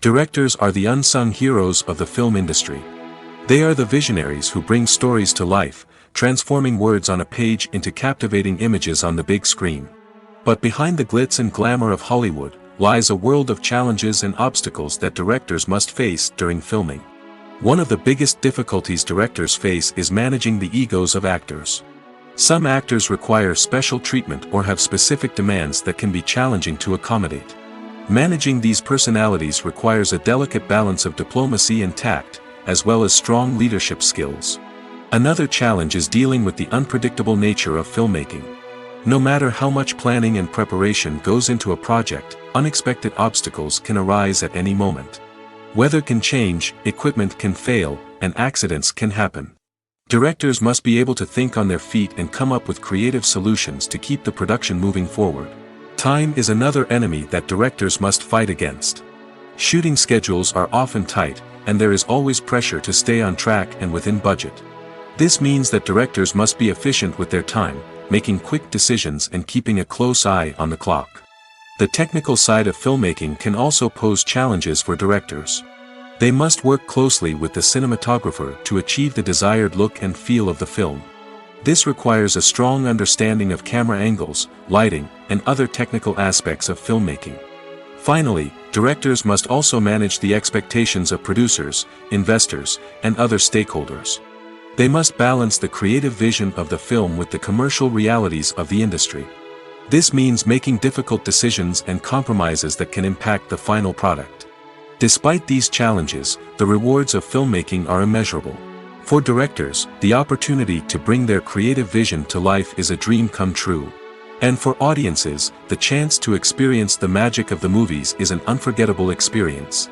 Directors are the unsung heroes of the film industry. They are the visionaries who bring stories to life, transforming words on a page into captivating images on the big screen. But behind the glitz and glamour of Hollywood, lies a world of challenges and obstacles that directors must face during filming. One of the biggest difficulties directors face is managing the egos of actors. Some actors require special treatment or have specific demands that can be challenging to accommodate. Managing these personalities requires a delicate balance of diplomacy and tact, as well as strong leadership skills. Another challenge is dealing with the unpredictable nature of filmmaking. No matter how much planning and preparation goes into a project, unexpected obstacles can arise at any moment. Weather can change, equipment can fail, and accidents can happen. Directors must be able to think on their feet and come up with creative solutions to keep the production moving forward. Time is another enemy that directors must fight against. Shooting schedules are often tight, and there is always pressure to stay on track and within budget. This means that directors must be efficient with their time, making quick decisions and keeping a close eye on the clock. The technical side of filmmaking can also pose challenges for directors. They must work closely with the cinematographer to achieve the desired look and feel of the film. This requires a strong understanding of camera angles, lighting, and other technical aspects of filmmaking. Finally, directors must also manage the expectations of producers, investors, and other stakeholders. They must balance the creative vision of the film with the commercial realities of the industry. This means making difficult decisions and compromises that can impact the final product. Despite these challenges, the rewards of filmmaking are immeasurable. For directors, the opportunity to bring their creative vision to life is a dream come true. And for audiences, the chance to experience the magic of the movies is an unforgettable experience.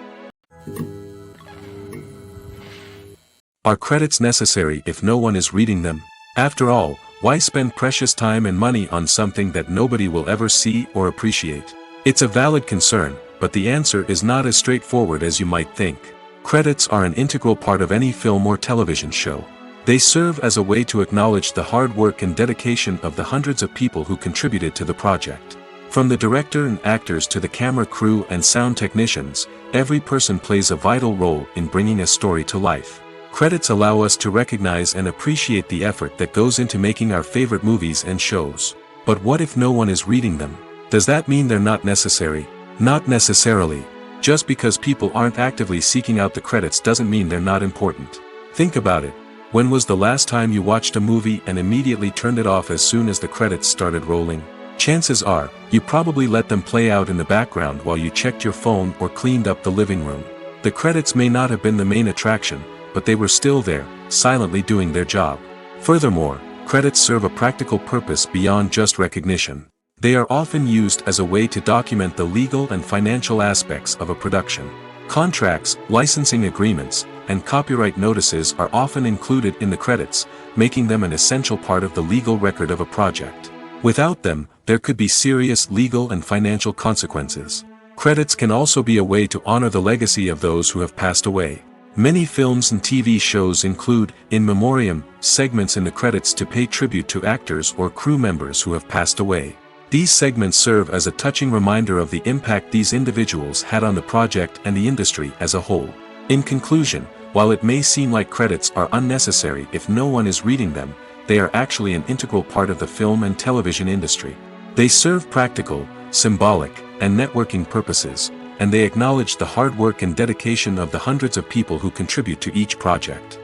Are credits necessary if no one is reading them? After all, why spend precious time and money on something that nobody will ever see or appreciate? It's a valid concern, but the answer is not as straightforward as you might think. Credits are an integral part of any film or television show. They serve as a way to acknowledge the hard work and dedication of the hundreds of people who contributed to the project. From the director and actors to the camera crew and sound technicians, every person plays a vital role in bringing a story to life. Credits allow us to recognize and appreciate the effort that goes into making our favorite movies and shows. But what if no one is reading them? Does that mean they're not necessary? Not necessarily. Just because people aren't actively seeking out the credits doesn't mean they're not important. Think about it. When was the last time you watched a movie and immediately turned it off as soon as the credits started rolling? Chances are, you probably let them play out in the background while you checked your phone or cleaned up the living room. The credits may not have been the main attraction, but they were still there, silently doing their job. Furthermore, credits serve a practical purpose beyond just recognition. They are often used as a way to document the legal and financial aspects of a production. Contracts, licensing agreements, and copyright notices are often included in the credits, making them an essential part of the legal record of a project. Without them, there could be serious legal and financial consequences. Credits can also be a way to honor the legacy of those who have passed away. Many films and TV shows include, in memoriam, segments in the credits to pay tribute to actors or crew members who have passed away. These segments serve as a touching reminder of the impact these individuals had on the project and the industry as a whole. In conclusion, while it may seem like credits are unnecessary if no one is reading them, they are actually an integral part of the film and television industry. They serve practical, symbolic, and networking purposes, and they acknowledge the hard work and dedication of the hundreds of people who contribute to each project.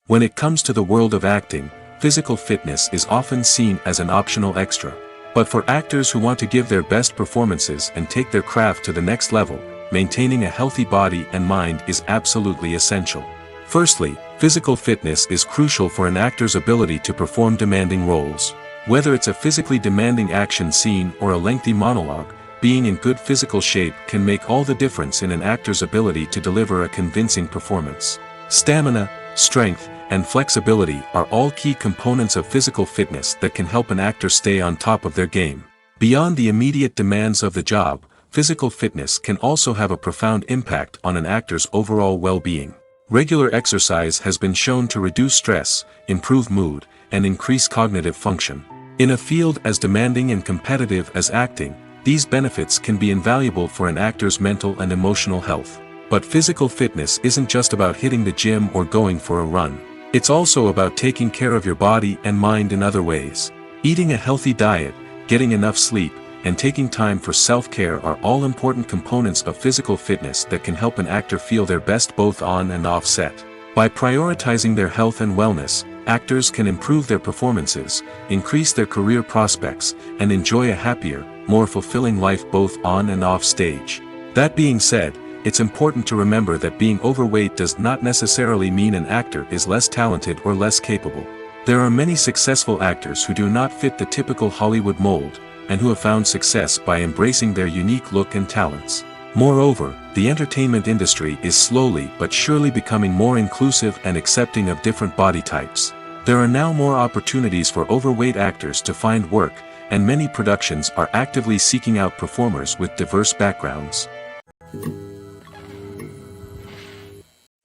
When it comes to the world of acting, physical fitness is often seen as an optional extra. But for actors who want to give their best performances and take their craft to the next level, maintaining a healthy body and mind is absolutely essential. Firstly, physical fitness is crucial for an actor's ability to perform demanding roles. Whether it's a physically demanding action scene or a lengthy monologue, being in good physical shape can make all the difference in an actor's ability to deliver a convincing performance. Stamina, strength, and flexibility are all key components of physical fitness that can help an actor stay on top of their game. Beyond the immediate demands of the job, physical fitness can also have a profound impact on an actor's overall well-being. Regular exercise has been shown to reduce stress, improve mood, and increase cognitive function. In a field as demanding and competitive as acting, these benefits can be invaluable for an actor's mental and emotional health. But physical fitness isn't just about hitting the gym or going for a run. It's also about taking care of your body and mind in other ways. Eating a healthy diet, getting enough sleep, and taking time for self-care are all important components of physical fitness that can help an actor feel their best both on and off set. By prioritizing their health and wellness, actors can improve their performances, increase their career prospects, and enjoy a happier, more fulfilling life both on and off stage. That being said, it's important to remember that being overweight does not necessarily mean an actor is less talented or less capable. There are many successful actors who do not fit the typical Hollywood mold, and who have found success by embracing their unique look and talents. Moreover, the entertainment industry is slowly but surely becoming more inclusive and accepting of different body types. There are now more opportunities for overweight actors to find work, and many productions are actively seeking out performers with diverse backgrounds.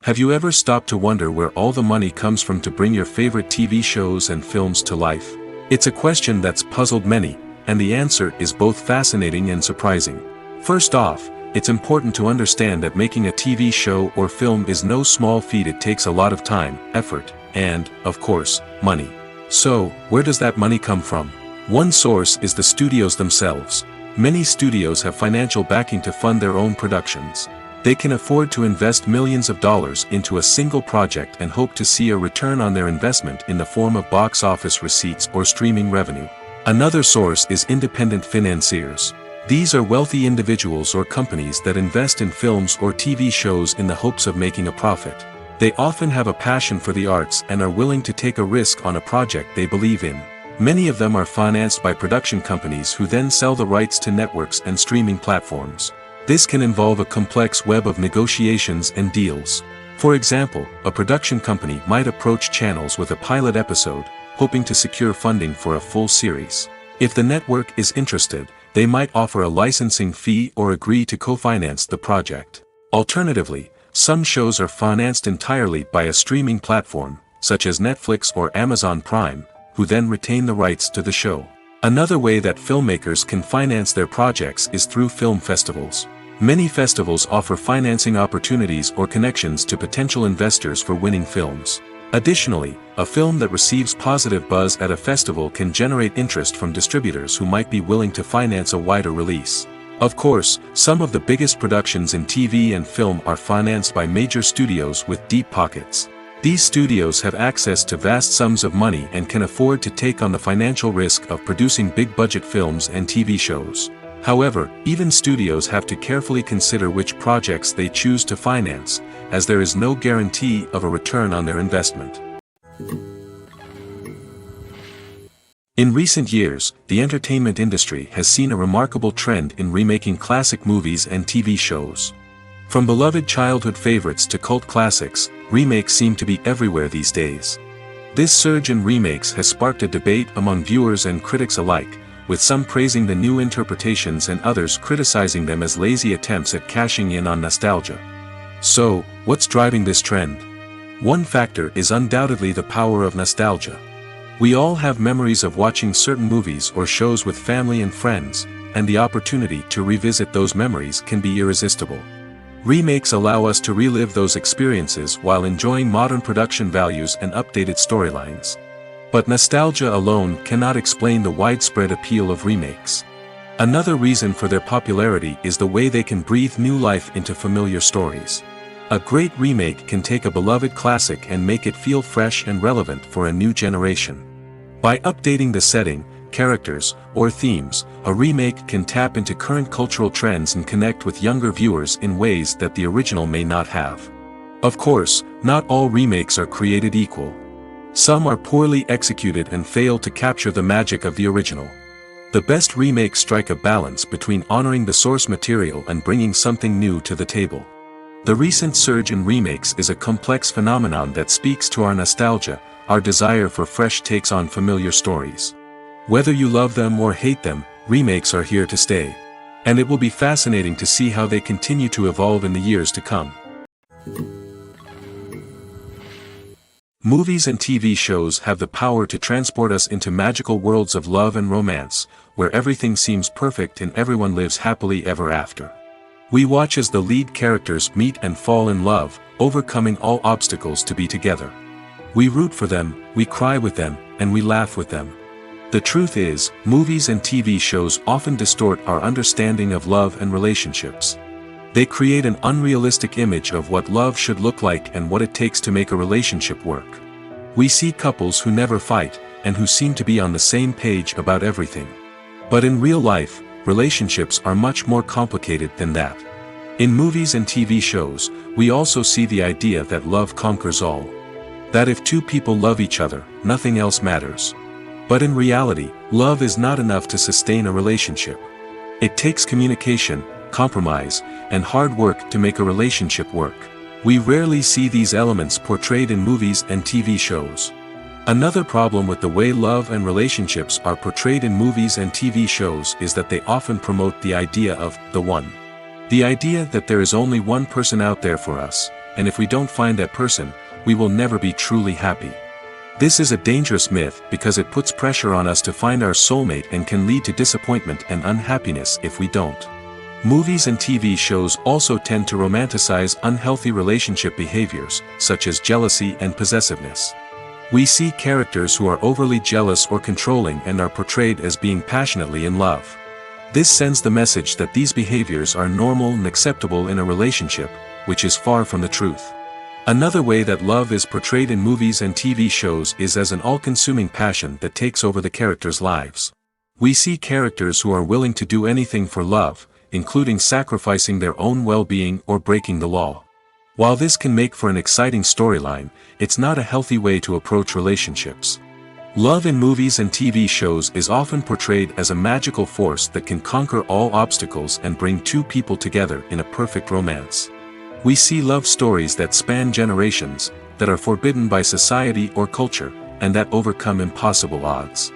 Have you ever stopped to wonder where all the money comes from to bring your favorite TV shows and films to life? It's a question that's puzzled many, and the answer is both fascinating and surprising. First off, it's important to understand that making a TV show or film is no small feat. It takes a lot of time, effort, and, of course, money. So, where does that money come from? One source is the studios themselves. Many studios have financial backing to fund their own productions. They can afford to invest millions of dollars into a single project and hope to see a return on their investment in the form of box office receipts or streaming revenue. Another source is independent financiers. These are wealthy individuals or companies that invest in films or TV shows in the hopes of making a profit. They often have a passion for the arts and are willing to take a risk on a project they believe in. Many of them are financed by production companies who then sell the rights to networks and streaming platforms. This can involve a complex web of negotiations and deals. For example, a production company might approach channels with a pilot episode, hoping to secure funding for a full series. If the network is interested, they might offer a licensing fee or agree to co-finance the project. Alternatively, some shows are financed entirely by a streaming platform, such as Netflix or Amazon Prime, who then retain the rights to the show. Another way that filmmakers can finance their projects is through film festivals. Many festivals offer financing opportunities or connections to potential investors for winning films. Additionally, a film that receives positive buzz at a festival can generate interest from distributors who might be willing to finance a wider release. Of course, some of the biggest productions in TV and film are financed by major studios with deep pockets. These studios have access to vast sums of money and can afford to take on the financial risk of producing big-budget films and TV shows. However, even studios have to carefully consider which projects they choose to finance, as there is no guarantee of a return on their investment. In recent years, the entertainment industry has seen a remarkable trend in remaking classic movies and TV shows. From beloved childhood favorites to cult classics, remakes seem to be everywhere these days. This surge in remakes has sparked a debate among viewers and critics alike, with some praising the new interpretations and others criticizing them as lazy attempts at cashing in on nostalgia. So, what's driving this trend? One factor is undoubtedly the power of nostalgia. We all have memories of watching certain movies or shows with family and friends, and the opportunity to revisit those memories can be irresistible. Remakes allow us to relive those experiences while enjoying modern production values and updated storylines. But nostalgia alone cannot explain the widespread appeal of remakes. Another reason for their popularity is the way they can breathe new life into familiar stories. A great remake can take a beloved classic and make it feel fresh and relevant for a new generation. By updating the setting, characters, or themes, a remake can tap into current cultural trends and connect with younger viewers in ways that the original may not have. Of course, not all remakes are created equal. Some are poorly executed and fail to capture the magic of the original. The best remakes strike a balance between honoring the source material and bringing something new to the table. The recent surge in remakes is a complex phenomenon that speaks to our nostalgia, our desire for fresh takes on familiar stories. Whether you love them or hate them, remakes are here to stay. And it will be fascinating to see how they continue to evolve in the years to come. Movies and TV shows have the power to transport us into magical worlds of love and romance, where everything seems perfect and everyone lives happily ever after. We watch as the lead characters meet and fall in love, overcoming all obstacles to be together. We root for them, we cry with them, and we laugh with them. The truth is, movies and TV shows often distort our understanding of love and relationships. They create an unrealistic image of what love should look like and what it takes to make a relationship work. We see couples who never fight, and who seem to be on the same page about everything. But in real life, relationships are much more complicated than that. In movies and TV shows, we also see the idea that love conquers all. That if two people love each other, nothing else matters. But in reality, love is not enough to sustain a relationship. It takes communication, compromise, and hard work to make a relationship work. We rarely see these elements portrayed in movies and TV shows. Another problem with the way love and relationships are portrayed in movies and TV shows is that they often promote the idea of the one. The idea that there is only one person out there for us, and if we don't find that person, we will never be truly happy. This is a dangerous myth because it puts pressure on us to find our soulmate and can lead to disappointment and unhappiness if we don't. Movies and TV shows also tend to romanticize unhealthy relationship behaviors, such as jealousy and possessiveness. We see characters who are overly jealous or controlling and are portrayed as being passionately in love. This sends the message that these behaviors are normal and acceptable in a relationship, which is far from the truth. Another way that love is portrayed in movies and TV shows is as an all-consuming passion that takes over the characters' lives. We see characters who are willing to do anything for love, including sacrificing their own well-being or breaking the law. While this can make for an exciting storyline, it's not a healthy way to approach relationships. Love in movies and TV shows is often portrayed as a magical force that can conquer all obstacles and bring two people together in a perfect romance. We see love stories that span generations, that are forbidden by society or culture, and that overcome impossible odds.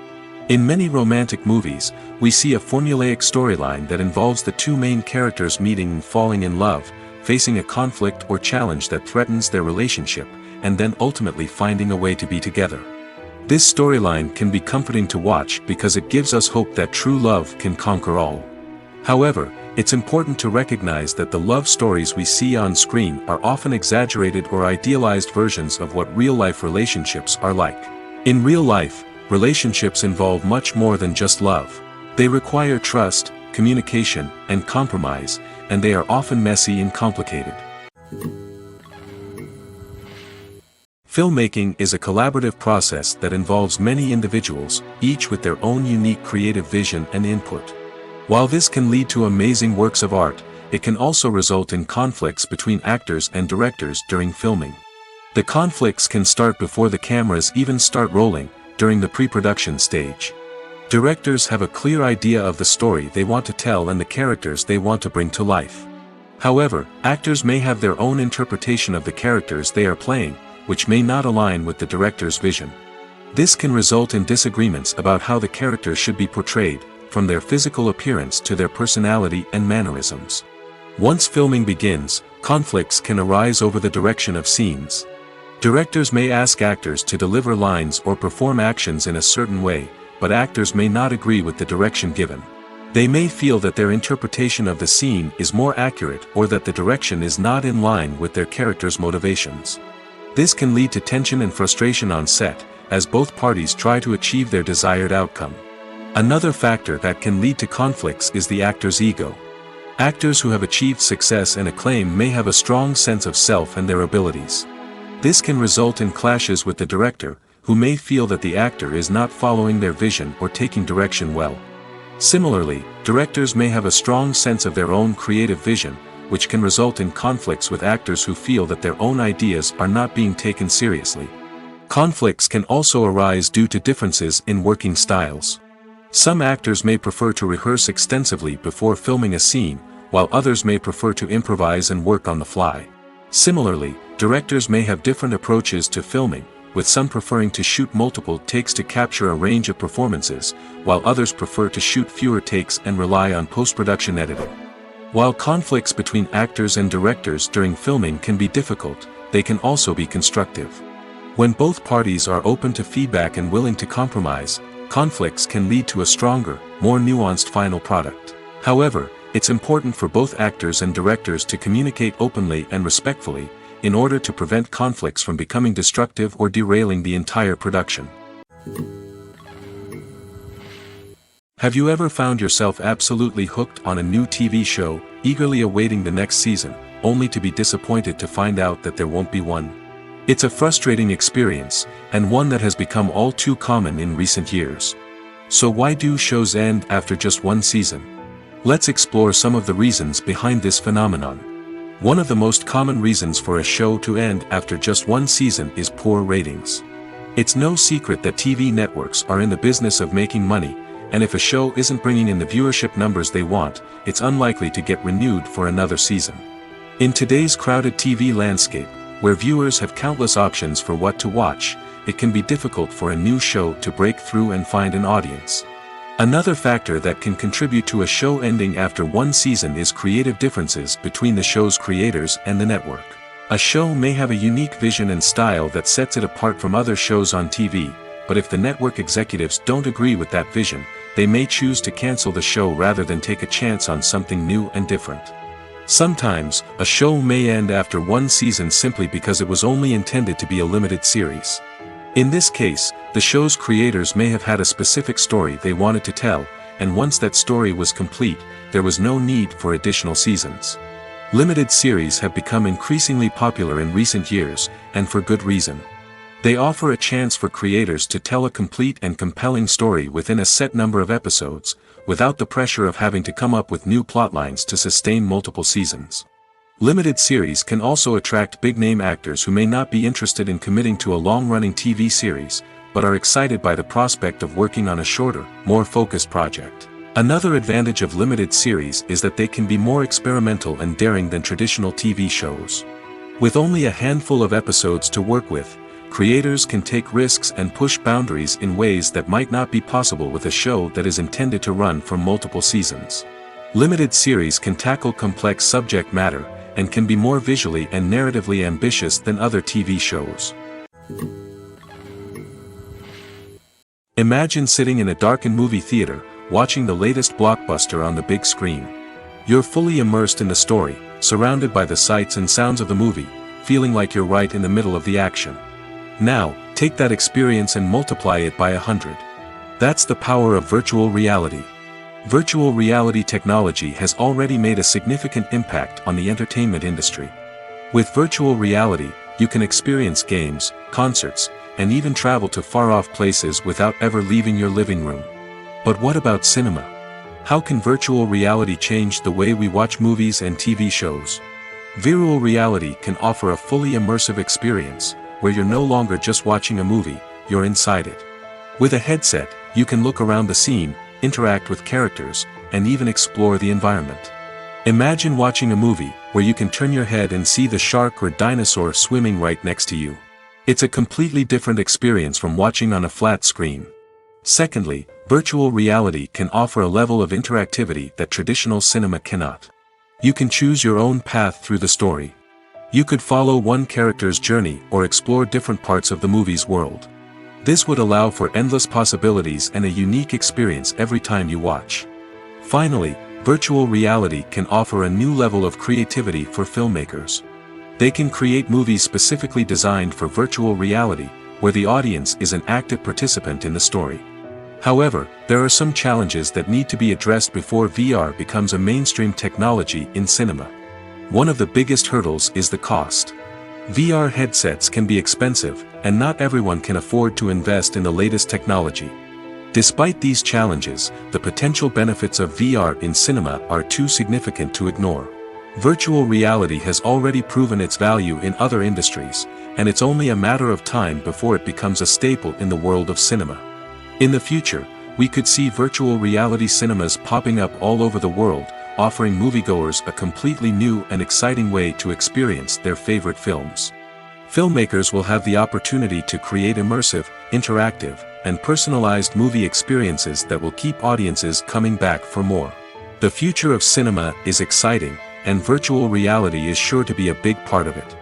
In many romantic movies, we see a formulaic storyline that involves the two main characters meeting and falling in love, facing a conflict or challenge that threatens their relationship, and then ultimately finding a way to be together. This storyline can be comforting to watch because it gives us hope that true love can conquer all. However, it's important to recognize that the love stories we see on screen are often exaggerated or idealized versions of what real-life relationships are like. In real life, relationships involve much more than just love. They require trust, communication, and compromise, and they are often messy and complicated. Filmmaking is a collaborative process that involves many individuals, each with their own unique creative vision and input. While this can lead to amazing works of art, it can also result in conflicts between actors and directors during filming. The conflicts can start before the cameras even start rolling, during the pre-production stage. Directors have a clear idea of the story they want to tell and the characters they want to bring to life. However, actors may have their own interpretation of the characters they are playing, which may not align with the director's vision. This can result in disagreements about how the characters should be portrayed, from their physical appearance to their personality and mannerisms. Once filming begins, conflicts can arise over the direction of scenes. Directors may ask actors to deliver lines or perform actions in a certain way, but actors may not agree with the direction given. They may feel that their interpretation of the scene is more accurate or that the direction is not in line with their character's motivations. This can lead to tension and frustration on set, as both parties try to achieve their desired outcome. Another factor that can lead to conflicts is the actor's ego. Actors who have achieved success and acclaim may have a strong sense of self and their abilities. This can result in clashes with the director, who may feel that the actor is not following their vision or taking direction well. Similarly, directors may have a strong sense of their own creative vision, which can result in conflicts with actors who feel that their own ideas are not being taken seriously. Conflicts can also arise due to differences in working styles. Some actors may prefer to rehearse extensively before filming a scene, while others may prefer to improvise and work on the fly. Similarly, directors may have different approaches to filming, with some preferring to shoot multiple takes to capture a range of performances, while others prefer to shoot fewer takes and rely on post-production editing. While conflicts between actors and directors during filming can be difficult, they can also be constructive. When both parties are open to feedback and willing to compromise, conflicts can lead to a stronger, more nuanced final product. However, it's important for both actors and directors to communicate openly and respectfully, in order to prevent conflicts from becoming destructive or derailing the entire production. Have you ever found yourself absolutely hooked on a new TV show, eagerly awaiting the next season, only to be disappointed to find out that there won't be one? It's a frustrating experience, and one that has become all too common in recent years. So why do shows end after just one season? Let's explore some of the reasons behind this phenomenon. One of the most common reasons for a show to end after just one season is poor ratings. It's no secret that TV networks are in the business of making money, and if a show isn't bringing in the viewership numbers they want, it's unlikely to get renewed for another season. In today's crowded TV landscape, where viewers have countless options for what to watch, it can be difficult for a new show to break through and find an audience. Another factor that can contribute to a show ending after one season is creative differences between the show's creators and the network. A show may have a unique vision and style that sets it apart from other shows on TV, but if the network executives don't agree with that vision, they may choose to cancel the show rather than take a chance on something new and different. Sometimes, a show may end after one season simply because it was only intended to be a limited series. In this case, the show's creators may have had a specific story they wanted to tell, and once that story was complete, there was no need for additional seasons. Limited series have become increasingly popular in recent years, and for good reason. They offer a chance for creators to tell a complete and compelling story within a set number of episodes, without the pressure of having to come up with new plotlines to sustain multiple seasons. Limited series can also attract big-name actors who may not be interested in committing to a long-running TV series, but are excited by the prospect of working on a shorter, more focused project. Another advantage of limited series is that they can be more experimental and daring than traditional TV shows. With only a handful of episodes to work with, creators can take risks and push boundaries in ways that might not be possible with a show that is intended to run for multiple seasons. Limited series can tackle complex subject matter, and can be more visually and narratively ambitious than other TV shows. Imagine sitting in a darkened movie theater, watching the latest blockbuster on the big screen. You're fully immersed in the story, surrounded by the sights and sounds of the movie, feeling like you're right in the middle of the action. Now, take that experience and multiply it by 100. That's the power of virtual reality. Virtual reality technology has already made a significant impact on the entertainment industry. With virtual reality, you can experience games, concerts, and even travel to far-off places without ever leaving your living room. But what about cinema? How can virtual reality change the way we watch movies and TV shows? Virtual reality can offer a fully immersive experience, where you're no longer just watching a movie, you're inside it. With a headset, you can look around the scene, interact with characters, and even explore the environment. Imagine watching a movie where you can turn your head and see the shark or dinosaur swimming right next to you. It's a completely different experience from watching on a flat screen. Secondly, virtual reality can offer a level of interactivity that traditional cinema cannot. You can choose your own path through the story. You could follow one character's journey or explore different parts of the movie's world. This would allow for endless possibilities and a unique experience every time you watch. Finally, virtual reality can offer a new level of creativity for filmmakers. They can create movies specifically designed for virtual reality, where the audience is an active participant in the story. However, there are some challenges that need to be addressed before VR becomes a mainstream technology in cinema. One of the biggest hurdles is the cost. VR headsets can be expensive, and not everyone can afford to invest in the latest technology. Despite these challenges, the potential benefits of VR in cinema are too significant to ignore. Virtual reality has already proven its value in other industries, and it's only a matter of time before it becomes a staple in the world of cinema. In the future, we could see virtual reality cinemas popping up all over the world, offering moviegoers a completely new and exciting way to experience their favorite films. Filmmakers will have the opportunity to create immersive, interactive, and personalized movie experiences that will keep audiences coming back for more. The future of cinema is exciting, and virtual reality is sure to be a big part of it.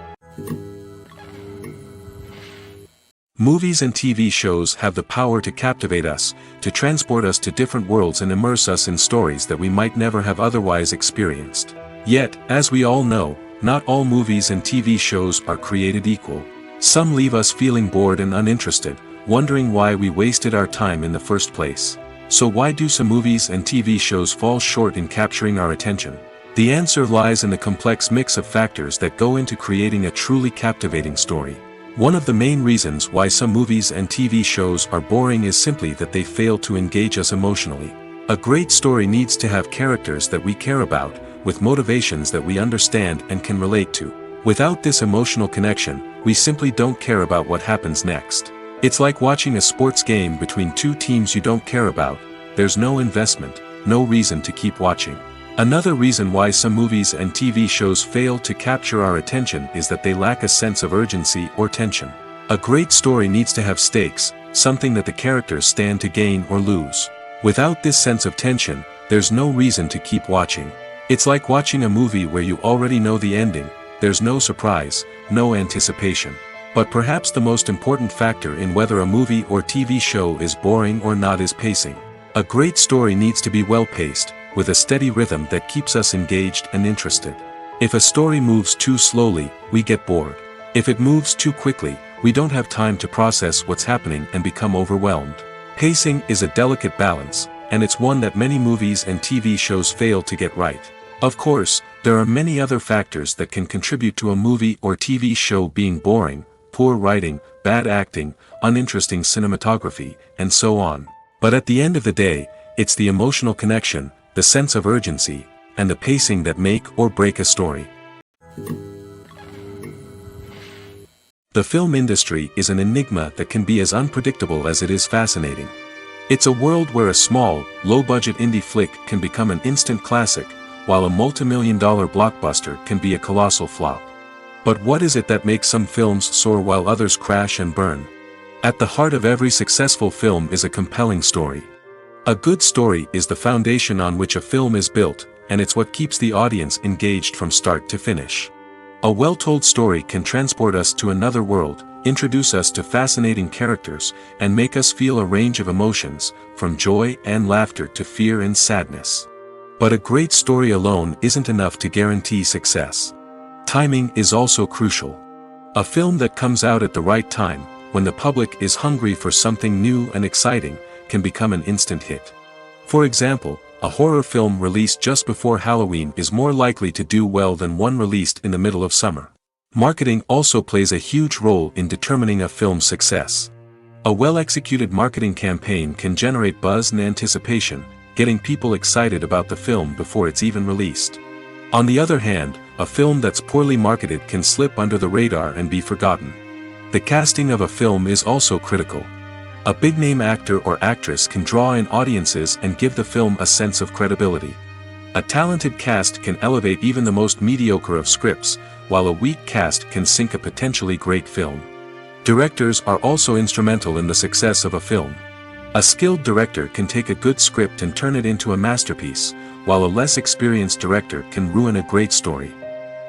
Movies and TV shows have the power to captivate us, to transport us to different worlds and immerse us in stories that we might never have otherwise experienced. Yet, as we all know, not all movies and TV shows are created equal. Some leave us feeling bored and uninterested, wondering why we wasted our time in the first place. So why do some movies and TV shows fall short in capturing our attention? The answer lies in the complex mix of factors that go into creating a truly captivating story. One of the main reasons why some movies and TV shows are boring is simply that they fail to engage us emotionally. A great story needs to have characters that we care about, with motivations that we understand and can relate to. Without this emotional connection, we simply don't care about what happens next. It's like watching a sports game between two teams you don't care about. There's no investment, no reason to keep watching. Another reason why some movies and TV shows fail to capture our attention is that they lack a sense of urgency or tension. A great story needs to have stakes, something that the characters stand to gain or lose. Without this sense of tension, there's no reason to keep watching. It's like watching a movie where you already know the ending. There's no surprise, no anticipation. But perhaps the most important factor in whether a movie or TV show is boring or not is pacing. A great story needs to be well-paced, with a steady rhythm that keeps us engaged and interested. If a story moves too slowly, we get bored. If it moves too quickly, we don't have time to process what's happening and become overwhelmed. Pacing is a delicate balance, and it's one that many movies and TV shows fail to get right. Of course, there are many other factors that can contribute to a movie or TV show being boring: poor writing, bad acting, uninteresting cinematography, and so on. But at the end of the day, it's the emotional connection, the sense of urgency, and the pacing that make or break a story. The film industry is an enigma that can be as unpredictable as it is fascinating. It's a world where a small, low-budget indie flick can become an instant classic, while a multi-million-dollar blockbuster can be a colossal flop. But what is it that makes some films soar while others crash and burn? At the heart of every successful film is a compelling story. A good story is the foundation on which a film is built, and it's what keeps the audience engaged from start to finish. A well-told story can transport us to another world, introduce us to fascinating characters, and make us feel a range of emotions, from joy and laughter to fear and sadness. But a great story alone isn't enough to guarantee success. Timing is also crucial. A film that comes out at the right time, when the public is hungry for something new and exciting, can become an instant hit. For example, a horror film released just before Halloween is more likely to do well than one released in the middle of summer. Marketing also plays a huge role in determining a film's success. A well-executed marketing campaign can generate buzz and anticipation, getting people excited about the film before it's even released. On the other hand, a film that's poorly marketed can slip under the radar and be forgotten. The casting of a film is also critical. A big-name actor or actress can draw in audiences and give the film a sense of credibility. A talented cast can elevate even the most mediocre of scripts, while a weak cast can sink a potentially great film. Directors are also instrumental in the success of a film. A skilled director can take a good script and turn it into a masterpiece, while a less experienced director can ruin a great story.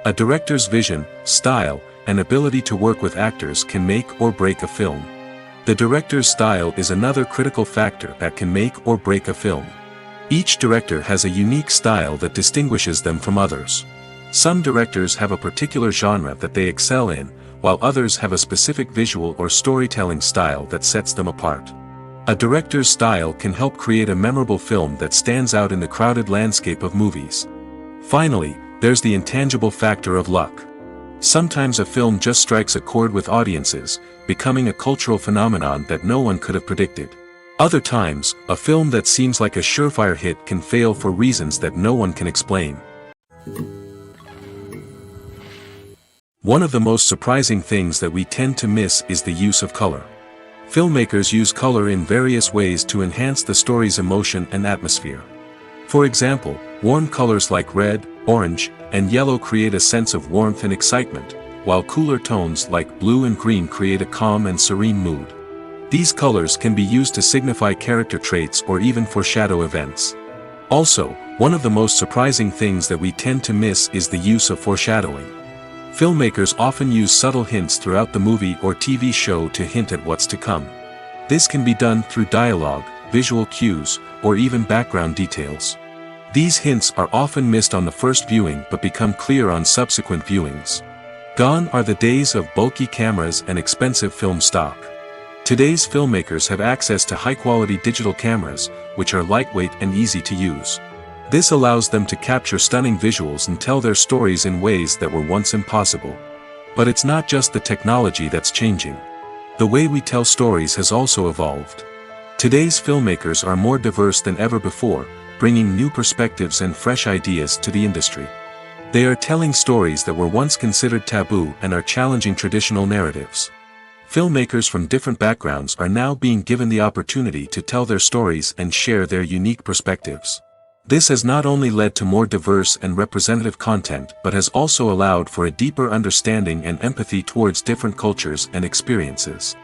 A director's vision, style, and ability to work with actors can make or break a film. The director's style is another critical factor that can make or break a film. Each director has a unique style that distinguishes them from others. Some directors have a particular genre that they excel in, while others have a specific visual or storytelling style that sets them apart. A director's style can help create a memorable film that stands out in the crowded landscape of movies. Finally, there's the intangible factor of luck. Sometimes a film just strikes a chord with audiences, becoming a cultural phenomenon that no one could have predicted. Other times, a film that seems like a surefire hit can fail for reasons that no one can explain. One of the most surprising things that we tend to miss is the use of color. Filmmakers use color in various ways to enhance the story's emotion and atmosphere. For example, warm colors like red, orange, and yellow create a sense of warmth and excitement, while cooler tones like blue and green create a calm and serene mood. These colors can be used to signify character traits or even foreshadow events. Also, one of the most surprising things that we tend to miss is the use of foreshadowing. Filmmakers often use subtle hints throughout the movie or TV show to hint at what's to come. This can be done through dialogue, visual cues, or even background details. These hints are often missed on the first viewing but become clear on subsequent viewings. Gone are the days of bulky cameras and expensive film stock. Today's filmmakers have access to high-quality digital cameras, which are lightweight and easy to use. This allows them to capture stunning visuals and tell their stories in ways that were once impossible. But it's not just the technology that's changing. The way we tell stories has also evolved. Today's filmmakers are more diverse than ever before, bringing new perspectives and fresh ideas to the industry. They are telling stories that were once considered taboo and are challenging traditional narratives. Filmmakers from different backgrounds are now being given the opportunity to tell their stories and share their unique perspectives. This has not only led to more diverse and representative content but has also allowed for a deeper understanding and empathy towards different cultures and experiences.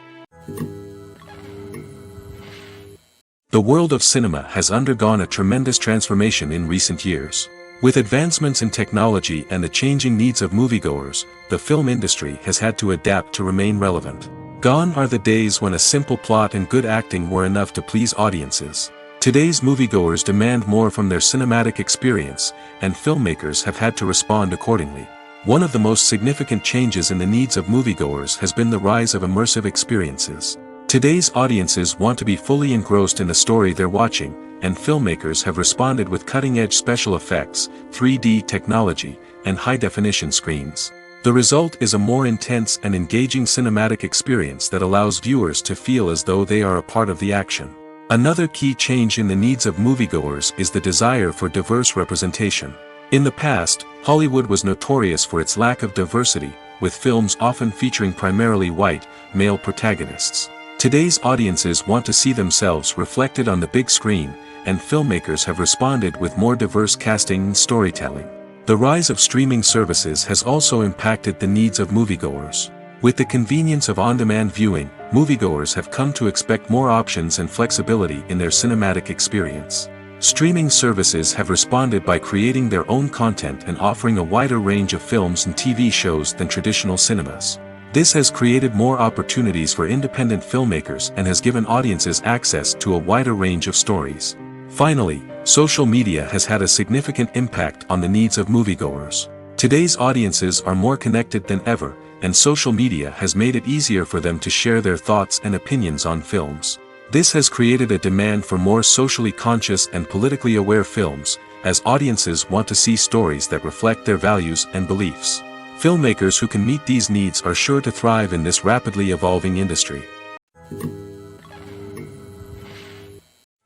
The world of cinema has undergone a tremendous transformation in recent years. With advancements in technology and the changing needs of moviegoers, the film industry has had to adapt to remain relevant. Gone are the days when a simple plot and good acting were enough to please audiences. Today's moviegoers demand more from their cinematic experience, and filmmakers have had to respond accordingly. One of the most significant changes in the needs of moviegoers has been the rise of immersive experiences. Today's audiences want to be fully engrossed in the story they're watching, and filmmakers have responded with cutting-edge special effects, 3D technology, and high-definition screens. The result is a more intense and engaging cinematic experience that allows viewers to feel as though they are a part of the action. Another key change in the needs of moviegoers is the desire for diverse representation. In the past, Hollywood was notorious for its lack of diversity, with films often featuring primarily white, male protagonists. Today's audiences want to see themselves reflected on the big screen, and filmmakers have responded with more diverse casting and storytelling. The rise of streaming services has also impacted the needs of moviegoers. With the convenience of on-demand viewing, moviegoers have come to expect more options and flexibility in their cinematic experience. Streaming services have responded by creating their own content and offering a wider range of films and TV shows than traditional cinemas. This has created more opportunities for independent filmmakers and has given audiences access to a wider range of stories. Finally, social media has had a significant impact on the needs of moviegoers. Today's audiences are more connected than ever, and social media has made it easier for them to share their thoughts and opinions on films. This has created a demand for more socially conscious and politically aware films, as audiences want to see stories that reflect their values and beliefs. Filmmakers who can meet these needs are sure to thrive in this rapidly evolving industry.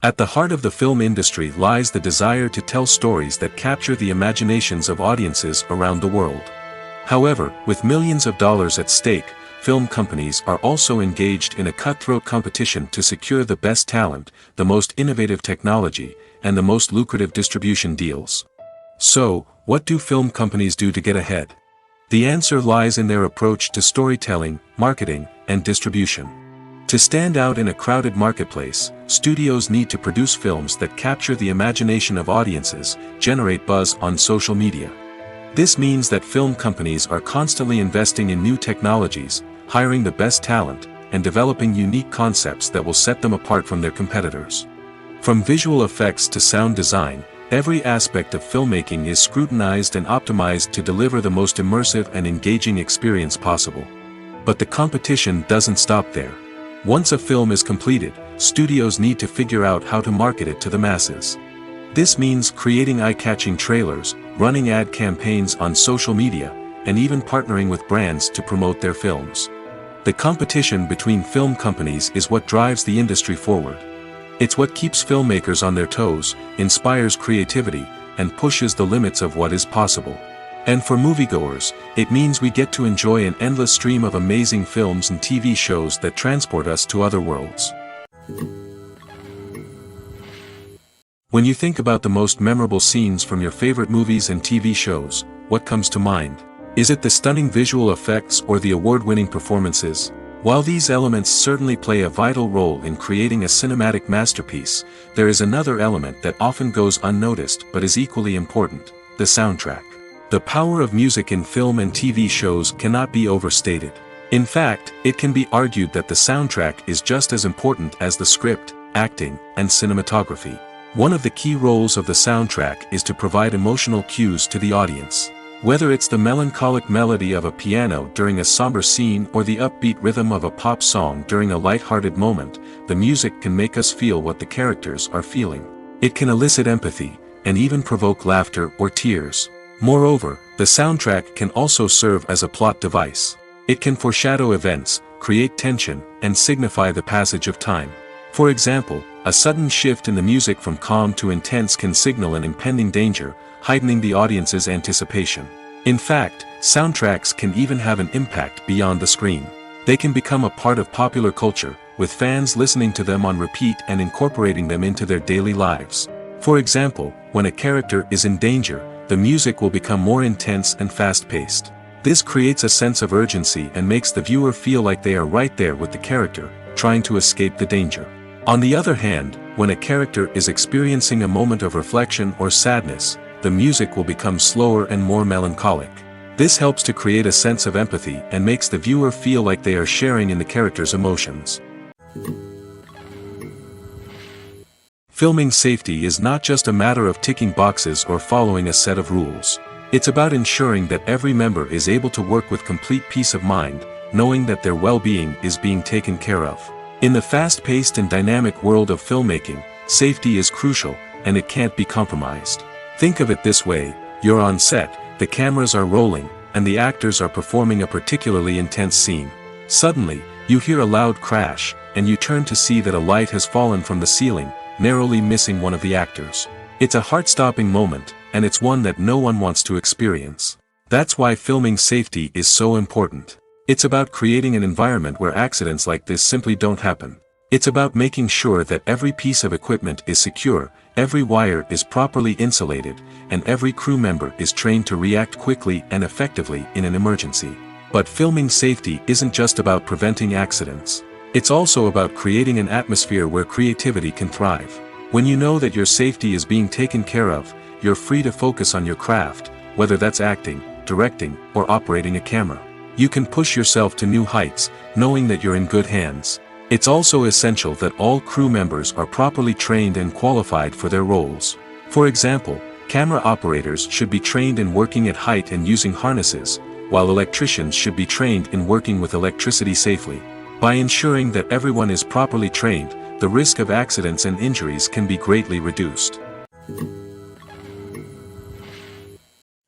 At the heart of the film industry lies the desire to tell stories that capture the imaginations of audiences around the world. However, with millions of dollars at stake, film companies are also engaged in a cutthroat competition to secure the best talent, the most innovative technology, and the most lucrative distribution deals. So, what do film companies do to get ahead? The answer lies in their approach to storytelling, marketing, and distribution. To stand out in a crowded marketplace, studios need to produce films that capture the imagination of audiences, generate buzz on social media. This means that film companies are constantly investing in new technologies, hiring the best talent, and developing unique concepts that will set them apart from their competitors. From visual effects to sound design, every aspect of filmmaking is scrutinized and optimized to deliver the most immersive and engaging experience possible. But the competition doesn't stop there. Once a film is completed, studios need to figure out how to market it to the masses. This means creating eye-catching trailers, running ad campaigns on social media, and even partnering with brands to promote their films. The competition between film companies is what drives the industry forward. It's what keeps filmmakers on their toes, inspires creativity, and pushes the limits of what is possible. And for moviegoers, it means we get to enjoy an endless stream of amazing films and TV shows that transport us to other worlds. When you think about the most memorable scenes from your favorite movies and TV shows, what comes to mind? Is it the stunning visual effects or the award-winning performances? While these elements certainly play a vital role in creating a cinematic masterpiece, there is another element that often goes unnoticed but is equally important: the soundtrack. The power of music in film and TV shows cannot be overstated. In fact, it can be argued that the soundtrack is just as important as the script, acting, and cinematography. One of the key roles of the soundtrack is to provide emotional cues to the audience. Whether it's the melancholic melody of a piano during a somber scene or the upbeat rhythm of a pop song during a light-hearted moment, the music can make us feel what the characters are feeling. It can elicit empathy, and even provoke laughter or tears. Moreover, the soundtrack can also serve as a plot device. It can foreshadow events, create tension, and signify the passage of time. For example, a sudden shift in the music from calm to intense can signal an impending danger, heightening the audience's anticipation. In fact, soundtracks can even have an impact beyond the screen. They can become a part of popular culture, with fans listening to them on repeat and incorporating them into their daily lives. For example, when a character is in danger, the music will become more intense and fast-paced. This creates a sense of urgency and makes the viewer feel like they are right there with the character, trying to escape the danger. On the other hand, when a character is experiencing a moment of reflection or sadness, the music will become slower and more melancholic. This helps to create a sense of empathy and makes the viewer feel like they are sharing in the character's emotions. Filming safety is not just a matter of ticking boxes or following a set of rules. It's about ensuring that every member is able to work with complete peace of mind, knowing that their well-being is being taken care of. In the fast-paced and dynamic world of filmmaking, safety is crucial, and it can't be compromised. Think of it this way: you're on set, the cameras are rolling, and the actors are performing a particularly intense scene. Suddenly, you hear a loud crash, and you turn to see that a light has fallen from the ceiling, narrowly missing one of the actors. It's a heart-stopping moment, and it's one that no one wants to experience. That's why filming safety is so important. It's about creating an environment where accidents like this simply don't happen. It's about making sure that every piece of equipment is secure, every wire is properly insulated, and every crew member is trained to react quickly and effectively in an emergency. But filming safety isn't just about preventing accidents. It's also about creating an atmosphere where creativity can thrive. When you know that your safety is being taken care of, you're free to focus on your craft, whether that's acting, directing, or operating a camera. You can push yourself to new heights, knowing that you're in good hands. It's also essential that all crew members are properly trained and qualified for their roles. For example, camera operators should be trained in working at height and using harnesses, while electricians should be trained in working with electricity safely. By ensuring that everyone is properly trained, the risk of accidents and injuries can be greatly reduced.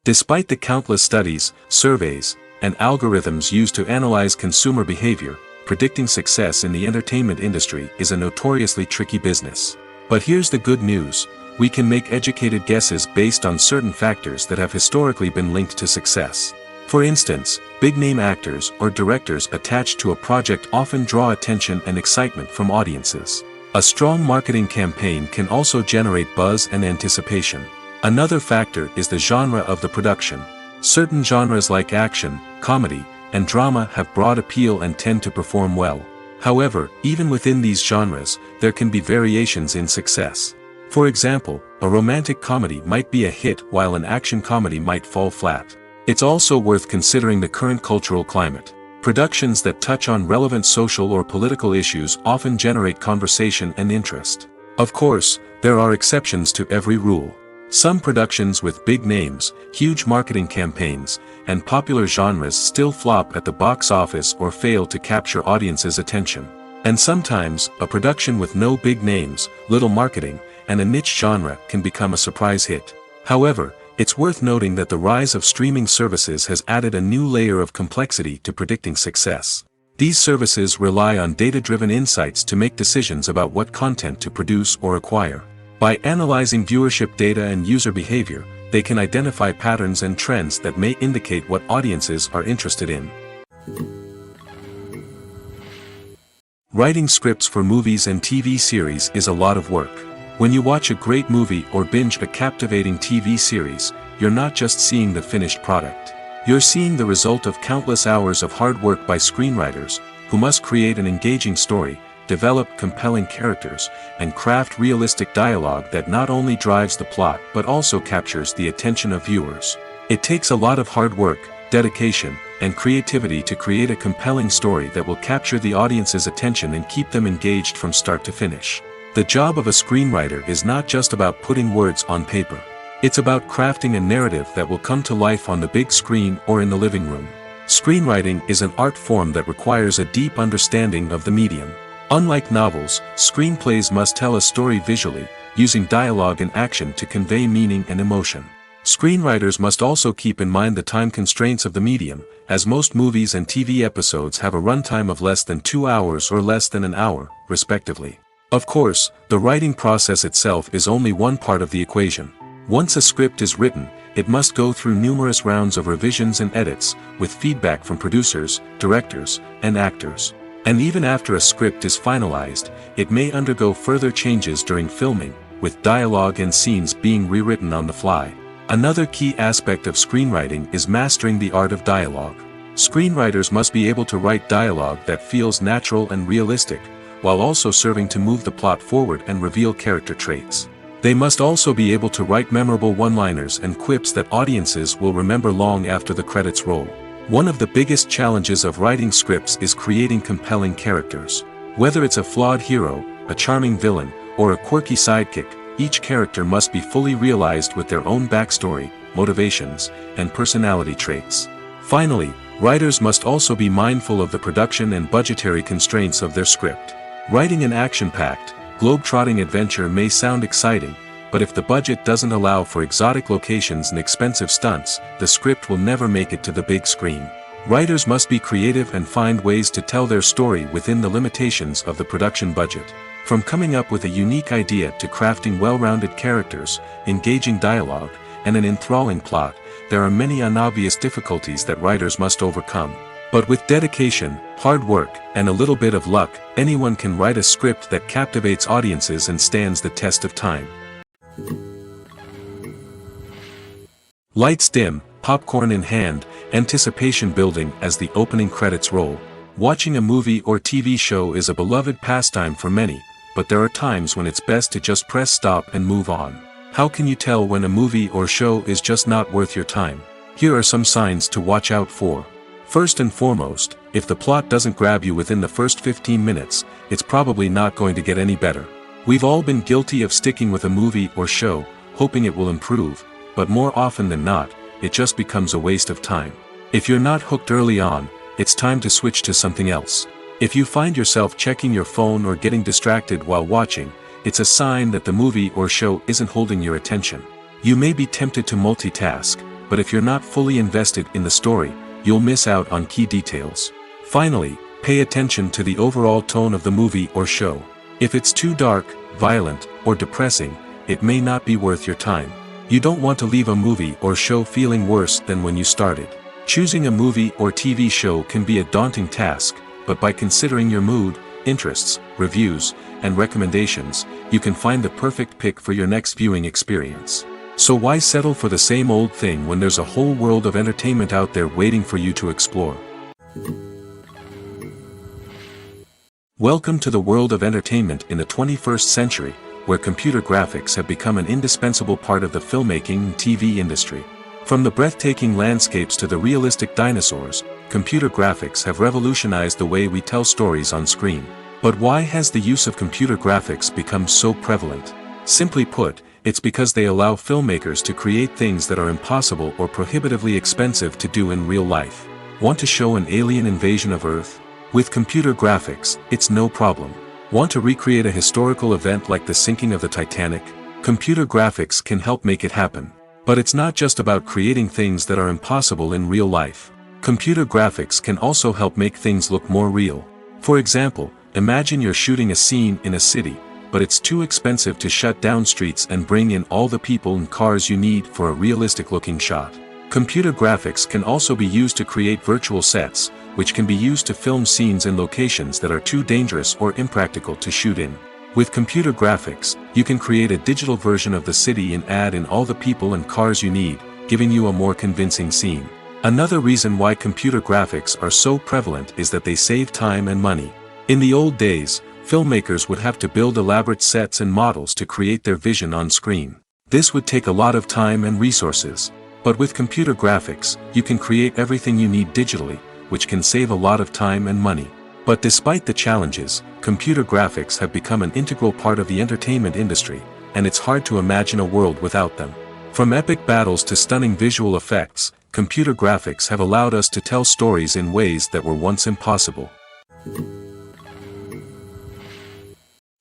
Despite the countless studies, surveys, and algorithms used to analyze consumer behavior, predicting success in the entertainment industry is a notoriously tricky business. But here's the good news: we can make educated guesses based on certain factors that have historically been linked to success. For instance, big-name actors or directors attached to a project often draw attention and excitement from audiences. A strong marketing campaign can also generate buzz and anticipation. Another factor is the genre of the production. Certain genres like action, comedy, and drama have broad appeal and tend to perform well. However, even within these genres, there can be variations in success. For example, a romantic comedy might be a hit while an action comedy might fall flat. It's also worth considering the current cultural climate. Productions that touch on relevant social or political issues often generate conversation and interest. Of course, there are exceptions to every rule. Some productions with big names, huge marketing campaigns, and popular genres still flop at the box office or fail to capture audiences' attention. And sometimes, a production with no big names, little marketing, and a niche genre can become a surprise hit. However, it's worth noting that the rise of streaming services has added a new layer of complexity to predicting success. These services rely on data-driven insights to make decisions about what content to produce or acquire. By analyzing viewership data and user behavior, they can identify patterns and trends that may indicate what audiences are interested in. Writing scripts for movies and TV series is a lot of work. When you watch a great movie or binge a captivating TV series, you're not just seeing the finished product. You're seeing the result of countless hours of hard work by screenwriters, who must create an engaging story, develop compelling characters, and craft realistic dialogue that not only drives the plot but also captures the attention of viewers. It takes a lot of hard work, dedication, and creativity to create a compelling story that will capture the audience's attention and keep them engaged from start to finish. The job of a screenwriter is not just about putting words on paper. It's about crafting a narrative that will come to life on the big screen or in the living room. Screenwriting is an art form that requires a deep understanding of the medium. Unlike novels, screenplays must tell a story visually, using dialogue and action to convey meaning and emotion. Screenwriters must also keep in mind the time constraints of the medium, as most movies and TV episodes have a runtime of less than 2 hours or less than an hour, respectively. Of course, the writing process itself is only one part of the equation. Once a script is written, it must go through numerous rounds of revisions and edits, with feedback from producers, directors, and actors. And even after a script is finalized, it may undergo further changes during filming, with dialogue and scenes being rewritten on the fly. Another key aspect of screenwriting is mastering the art of dialogue. Screenwriters must be able to write dialogue that feels natural and realistic, while also serving to move the plot forward and reveal character traits. They must also be able to write memorable one-liners and quips that audiences will remember long after the credits roll. One of the biggest challenges of writing scripts is creating compelling characters. Whether it's a flawed hero, a charming villain, or a quirky sidekick, each character must be fully realized with their own backstory, motivations, and personality traits. Finally, writers must also be mindful of the production and budgetary constraints of their script. Writing an action-packed, globe-trotting adventure may sound exciting, but if the budget doesn't allow for exotic locations and expensive stunts, the script will never make it to the big screen. Writers must be creative and find ways to tell their story within the limitations of the production budget. From coming up with a unique idea to crafting well-rounded characters, engaging dialogue, and an enthralling plot, there are many unobvious difficulties that writers must overcome. But with dedication, hard work, and a little bit of luck, anyone can write a script that captivates audiences and stands the test of time. Lights dim, popcorn in hand, anticipation building as the opening credits roll. Watching a movie or TV show is a beloved pastime for many, but there are times when it's best to just press stop and move on. How can you tell when a movie or show is just not worth your time? Here are some signs to watch out for. First and foremost, if the plot doesn't grab you within the first 15 minutes, it's probably not going to get any better. We've all been guilty of sticking with a movie or show, hoping it will improve, but more often than not, it just becomes a waste of time. If you're not hooked early on, it's time to switch to something else. If you find yourself checking your phone or getting distracted while watching, it's a sign that the movie or show isn't holding your attention. You may be tempted to multitask, but if you're not fully invested in the story, you'll miss out on key details. Finally, pay attention to the overall tone of the movie or show. If it's too dark, violent, or depressing, it may not be worth your time. You don't want to leave a movie or show feeling worse than when you started. Choosing a movie or TV show can be a daunting task, but by considering your mood, interests, reviews, and recommendations, you can find the perfect pick for your next viewing experience. So why settle for the same old thing when there's a whole world of entertainment out there waiting for you to explore? Welcome to the world of entertainment in the 21st century, where computer graphics have become an indispensable part of the filmmaking and TV industry. From the breathtaking landscapes to the realistic dinosaurs, computer graphics have revolutionized the way we tell stories on screen. But why has the use of computer graphics become so prevalent? Simply put, it's because they allow filmmakers to create things that are impossible or prohibitively expensive to do in real life. Want to show an alien invasion of Earth? With computer graphics, it's no problem. Want to recreate a historical event like the sinking of the Titanic? Computer graphics can help make it happen. But it's not just about creating things that are impossible in real life. Computer graphics can also help make things look more real. For example, imagine you're shooting a scene in a city, but it's too expensive to shut down streets and bring in all the people and cars you need for a realistic-looking shot. Computer graphics can also be used to create virtual sets, which can be used to film scenes in locations that are too dangerous or impractical to shoot in. With computer graphics, you can create a digital version of the city and add in all the people and cars you need, giving you a more convincing scene. Another reason why computer graphics are so prevalent is that they save time and money. In the old days, filmmakers would have to build elaborate sets and models to create their vision on screen. This would take a lot of time and resources. But with computer graphics, you can create everything you need digitally, which can save a lot of time and money. But despite the challenges, computer graphics have become an integral part of the entertainment industry, and it's hard to imagine a world without them. From epic battles to stunning visual effects, computer graphics have allowed us to tell stories in ways that were once impossible.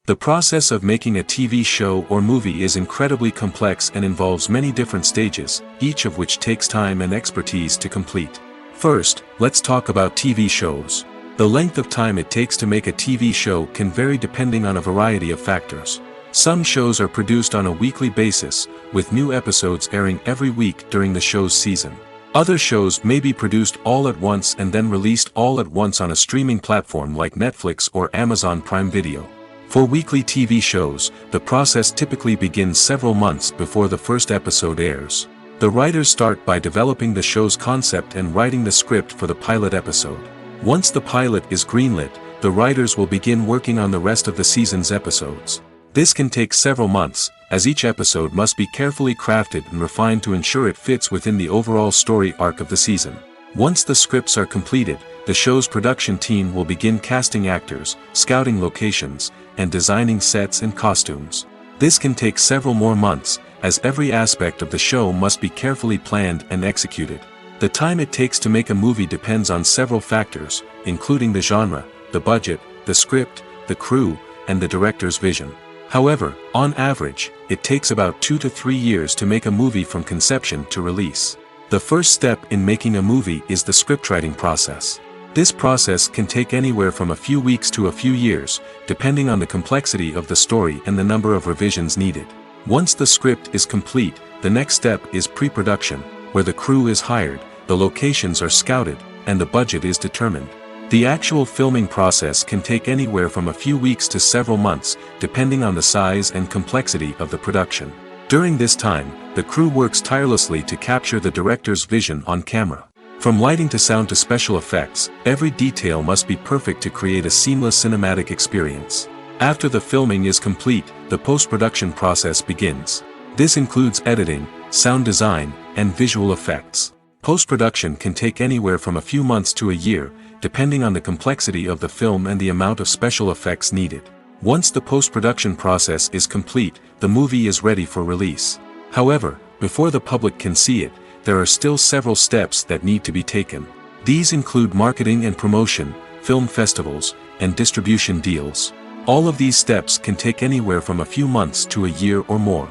The process of making a TV show or movie is incredibly complex and involves many different stages, each of which takes time and expertise to complete. First, let's talk about TV shows. The length of time it takes to make a TV show can vary depending on a variety of factors. Some shows are produced on a weekly basis, with new episodes airing every week during the show's season. Other shows may be produced all at once and then released all at once on a streaming platform like Netflix or Amazon Prime Video. For weekly TV shows, the process typically begins several months before the first episode airs. The writers start by developing the show's concept and writing the script for the pilot episode. Once the pilot is greenlit, the writers will begin working on the rest of the season's episodes. This can take several months, as each episode must be carefully crafted and refined to ensure it fits within the overall story arc of the season. Once the scripts are completed, the show's production team will begin casting actors, scouting locations, and designing sets and costumes. This can take several more months, as every aspect of the show must be carefully planned and executed. The time it takes to make a movie depends on several factors, including the genre, the budget, the script, the crew, and the director's vision. However, on average, it takes about 2 to 3 years to make a movie from conception to release. The first step in making a movie is the scriptwriting process. This process can take anywhere from a few weeks to a few years, depending on the complexity of the story and the number of revisions needed. Once the script is complete, the next step is pre-production, where the crew is hired, the locations are scouted, and the budget is determined. The actual filming process can take anywhere from a few weeks to several months, depending on the size and complexity of the production. During this time, the crew works tirelessly to capture the director's vision on camera. From lighting to sound to special effects, every detail must be perfect to create a seamless cinematic experience. After the filming is complete, the post-production process begins. This includes editing, sound design, and visual effects. Post-production can take anywhere from a few months to a year, depending on the complexity of the film and the amount of special effects needed. Once the post-production process is complete, the movie is ready for release. However, before the public can see it, there are still several steps that need to be taken. These include marketing and promotion, film festivals, and distribution deals. All of these steps can take anywhere from a few months to a year or more.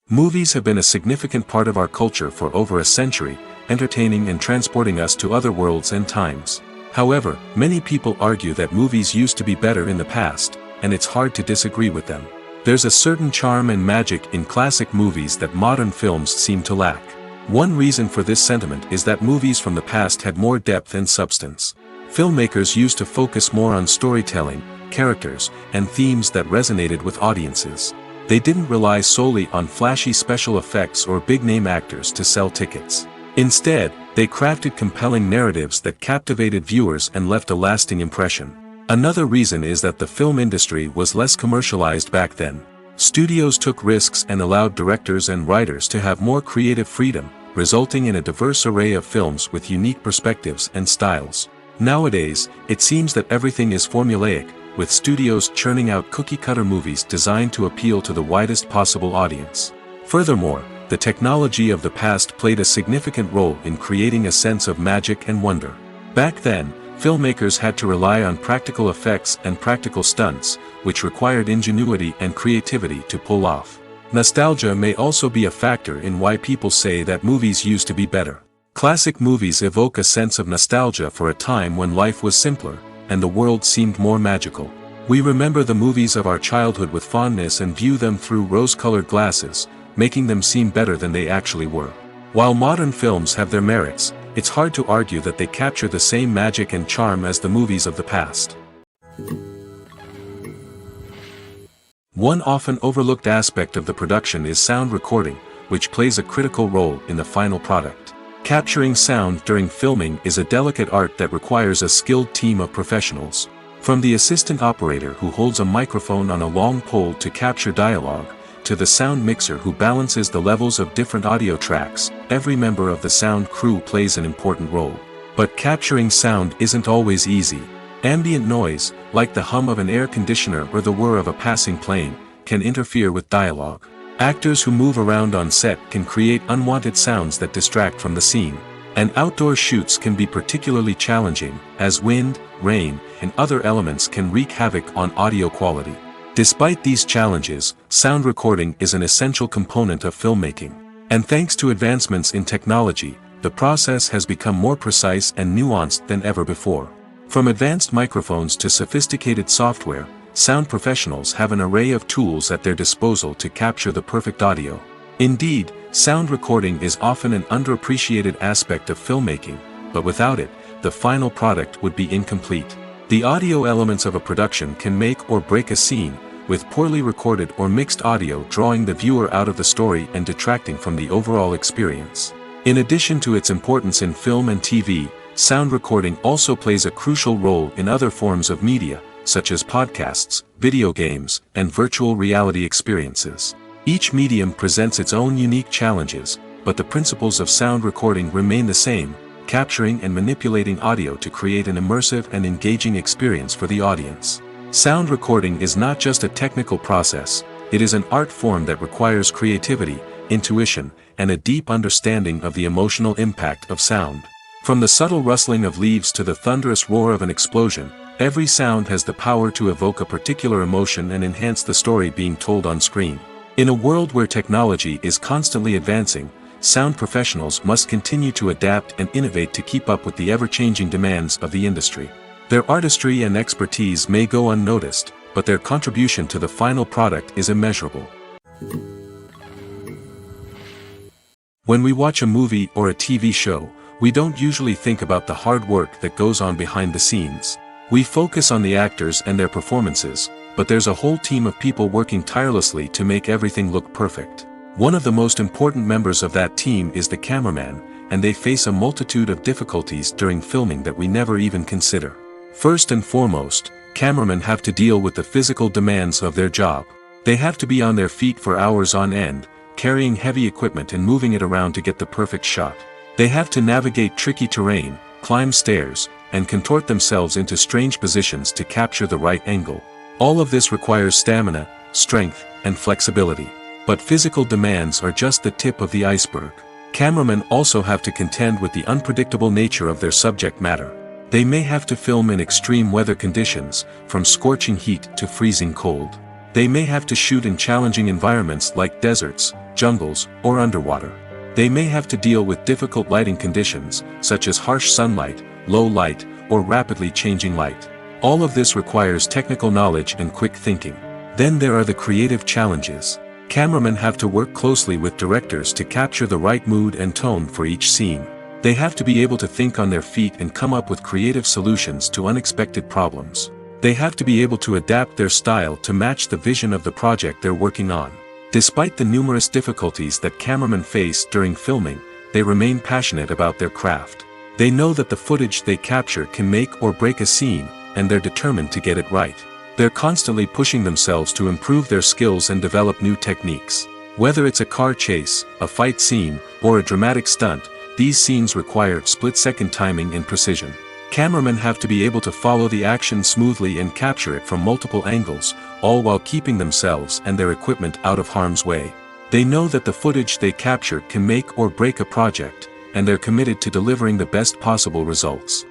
Movies have been a significant part of our culture for over a century, entertaining and transporting us to other worlds and times. However, many people argue that movies used to be better in the past, and it's hard to disagree with them. There's a certain charm and magic in classic movies that modern films seem to lack. One reason for this sentiment is that movies from the past had more depth and substance. Filmmakers used to focus more on storytelling, characters, and themes that resonated with audiences. They didn't rely solely on flashy special effects or big-name actors to sell tickets. Instead, they crafted compelling narratives that captivated viewers and left a lasting impression. Another reason is that the film industry was less commercialized back then. Studios took risks and allowed directors and writers to have more creative freedom, resulting in a diverse array of films with unique perspectives and styles. Nowadays, it seems that everything is formulaic, with studios churning out cookie-cutter movies designed to appeal to the widest possible audience. Furthermore, the technology of the past played a significant role in creating a sense of magic and wonder. Back then, filmmakers had to rely on practical effects and practical stunts, which required ingenuity and creativity to pull off. Nostalgia may also be a factor in why people say that movies used to be better. Classic movies evoke a sense of nostalgia for a time when life was simpler, and the world seemed more magical. We remember the movies of our childhood with fondness and view them through rose-colored glasses, making them seem better than they actually were. While modern films have their merits, it's hard to argue that they capture the same magic and charm as the movies of the past. One often overlooked aspect of the production is sound recording, which plays a critical role in the final product. Capturing sound during filming is a delicate art that requires a skilled team of professionals. From the assistant operator who holds a microphone on a long pole to capture dialogue, to the sound mixer who balances the levels of different audio tracks, every member of the sound crew plays an important role. But capturing sound isn't always easy. Ambient noise, like the hum of an air conditioner or the whir of a passing plane, can interfere with dialogue. Actors who move around on set can create unwanted sounds that distract from the scene. And outdoor shoots can be particularly challenging, as wind, rain, and other elements can wreak havoc on audio quality. Despite these challenges, sound recording is an essential component of filmmaking. And thanks to advancements in technology, the process has become more precise and nuanced than ever before. From advanced microphones to sophisticated software, sound professionals have an array of tools at their disposal to capture the perfect audio. Indeed, sound recording is often an underappreciated aspect of filmmaking, but without it, the final product would be incomplete. The audio elements of a production can make or break a scene, with poorly recorded or mixed audio drawing the viewer out of the story and detracting from the overall experience. In addition to its importance in film and TV, sound recording also plays a crucial role in other forms of media, such as podcasts, video games, and virtual reality experiences. Each medium presents its own unique challenges, but the principles of sound recording remain the same, capturing and manipulating audio to create an immersive and engaging experience for the audience. Sound recording is not just a technical process, it is an art form that requires creativity, intuition, and a deep understanding of the emotional impact of sound. From the subtle rustling of leaves to the thunderous roar of an explosion, every sound has the power to evoke a particular emotion and enhance the story being told on screen. In a world where technology is constantly advancing, sound professionals must continue to adapt and innovate to keep up with the ever-changing demands of the industry. Their artistry and expertise may go unnoticed, but their contribution to the final product is immeasurable. When we watch a movie or a TV show, we don't usually think about the hard work that goes on behind the scenes. We focus on the actors and their performances, but there's a whole team of people working tirelessly to make everything look perfect. One of the most important members of that team is the cameraman, and they face a multitude of difficulties during filming that we never even consider. First and foremost, cameramen have to deal with the physical demands of their job. They have to be on their feet for hours on end, carrying heavy equipment and moving it around to get the perfect shot. They have to navigate tricky terrain, climb stairs, and contort themselves into strange positions to capture the right angle. All of this requires stamina, strength, and flexibility. But physical demands are just the tip of the iceberg. Cameramen also have to contend with the unpredictable nature of their subject matter. They may have to film in extreme weather conditions, from scorching heat to freezing cold. They may have to shoot in challenging environments like deserts, jungles, or underwater. They may have to deal with difficult lighting conditions, such as harsh sunlight, low light, or rapidly changing light. All of this requires technical knowledge and quick thinking. Then there are the creative challenges. Cameramen have to work closely with directors to capture the right mood and tone for each scene. They have to be able to think on their feet and come up with creative solutions to unexpected problems. They have to be able to adapt their style to match the vision of the project they're working on. Despite the numerous difficulties that cameramen face during filming, they remain passionate about their craft. They know that the footage they capture can make or break a scene, and they're determined to get it right. They're constantly pushing themselves to improve their skills and develop new techniques. Whether it's a car chase, a fight scene, or a dramatic stunt, these scenes require split-second timing and precision. Cameramen have to be able to follow the action smoothly and capture it from multiple angles, all while keeping themselves and their equipment out of harm's way. They know that the footage they capture can make or break a project, and they're committed to delivering the best possible results.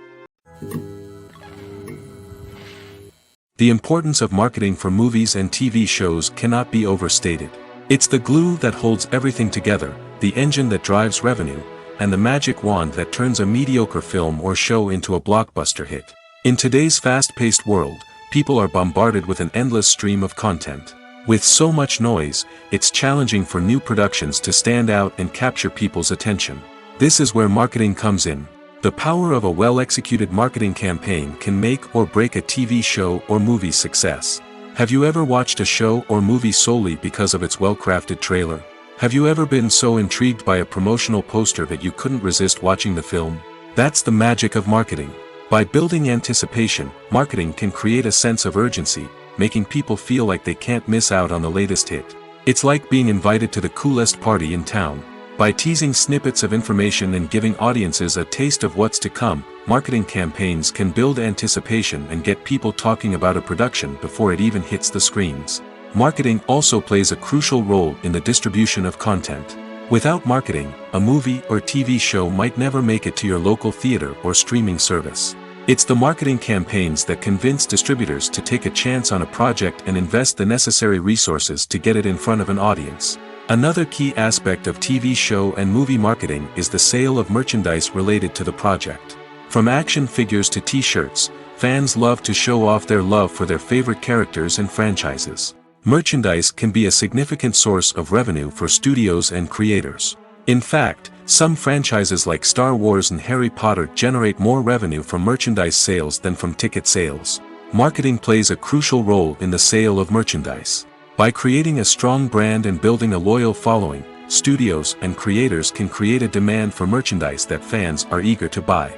The importance of marketing for movies and TV shows cannot be overstated. It's the glue that holds everything together, the engine that drives revenue, and the magic wand that turns a mediocre film or show into a blockbuster hit. In today's fast-paced world, people are bombarded with an endless stream of content. With so much noise, it's challenging for new productions to stand out and capture people's attention. This is where marketing comes in. The power of a well-executed marketing campaign can make or break a TV show or movie's success. Have you ever watched a show or movie solely because of its well-crafted trailer? Have you ever been so intrigued by a promotional poster that you couldn't resist watching the film? That's the magic of marketing. By building anticipation, marketing can create a sense of urgency, making people feel like they can't miss out on the latest hit. It's like being invited to the coolest party in town. By teasing snippets of information and giving audiences a taste of what's to come, marketing campaigns can build anticipation and get people talking about a production before it even hits the screens. marketing also plays a crucial role in the distribution of content. Without marketing, a movie or TV show might never make it to your local theater or streaming service. It's the marketing campaigns that convince distributors to take a chance on a project and invest the necessary resources to get it in front of an audience. Another key aspect of TV show and movie marketing is the sale of merchandise related to the project. From action figures to t-shirts, fans love to show off their love for their favorite characters and franchises. Merchandise can be a significant source of revenue for studios and creators. In fact, some franchises like Star Wars and Harry Potter generate more revenue from merchandise sales than from ticket sales. Marketing plays a crucial role in the sale of merchandise. By creating a strong brand and building a loyal following, studios and creators can create a demand for merchandise that fans are eager to buy.